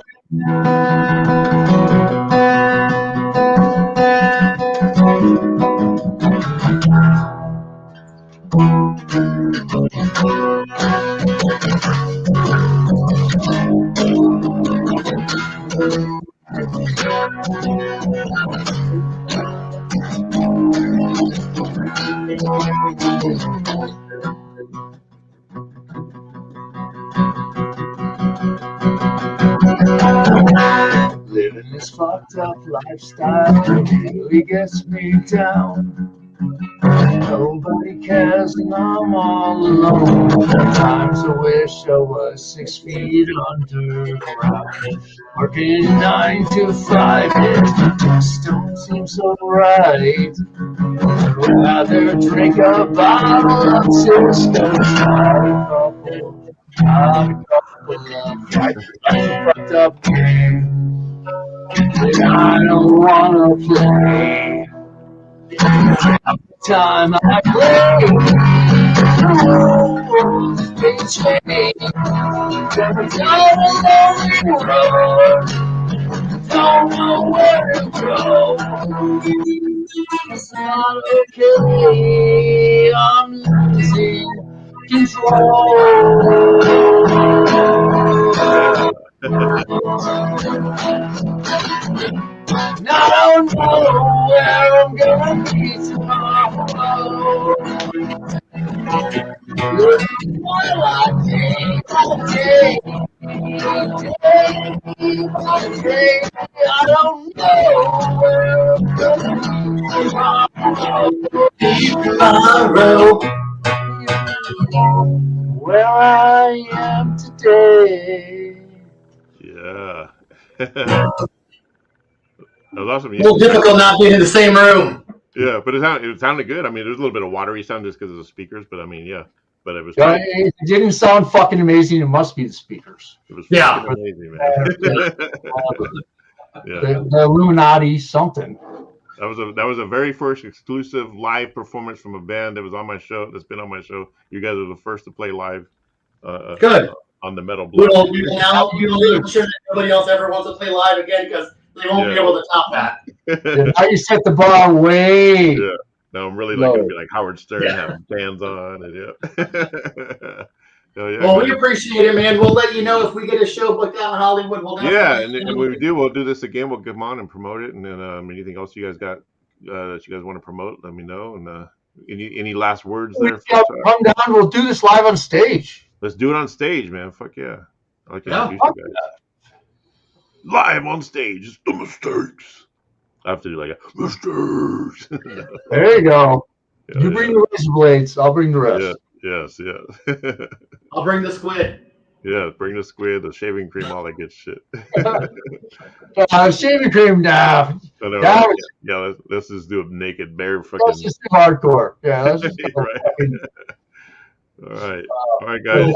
Living this fucked up lifestyle really gets me down. Nobody cares and I'm all alone. Sometimes I wish I was 6 feet underground. Working 9 to 5, it just don't seem so right. I'd rather drink a bottle of Cisco, not a couple of fights. Fucked up game that I don't wanna play. Every time I play, the rules they change. Every time I'm on the road, don't know where to go. It's not okay. I'm losing control. And I don't know where I'm gonna be tomorrow. Looking for a day by day, day by day. I don't know where I'm gonna be tomorrow. Where I am today. Yeah. That was awesome. A little difficult not being in the same room. Yeah, but it sounded good. I mean, there's a little bit of watery sound just because of the speakers, but I mean, yeah. But it was tight. It didn't sound fucking amazing. It must be the speakers. It was Yeah. fucking amazing, man. Yeah. The Illuminati something. That was a very first exclusive live performance from a band that was on my show. That's been on my show. You guys are the first to play live. Good. On the Metal Blood. We will make sure that nobody else ever wants to play live again because they won't be able to top that. Now you set the bar way. Yeah. No, I'm really like gonna be like Howard Stern, having bands on, and yeah. Well, we appreciate it, man. We'll let you know if we get a show booked out in Hollywood. We'll and when we do, we'll do this again. We'll come on and promote it, and then anything else you guys got that you guys want to promote, let me know. And any last words there? Come down. We'll do this live on stage. Let's do it on stage, man. Fuck yeah! I like to introduce you guys. Live on stage, it's the Mistakes. I have to do like a Mistakes. There you go. You bring the razor blades. I'll bring the rest. Yes. I'll bring the squid. Yeah, bring the squid, the shaving cream, all that good shit. Shaving cream now. Let's just do a naked bear fucking. Let's just do hardcore. Yeah, let's just do All right, guys.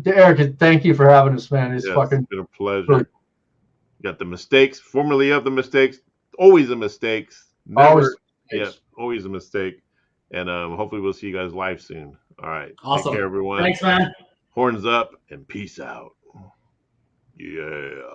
Eric, thank you for having us, man. It's been a pleasure. Got the Mistakes, formerly of the Mistakes, always a mistakes. Never, always a mistake. And hopefully we'll see you guys live soon. All right. Awesome. Take care, everyone. Thanks, man. Horns up and peace out. Yeah.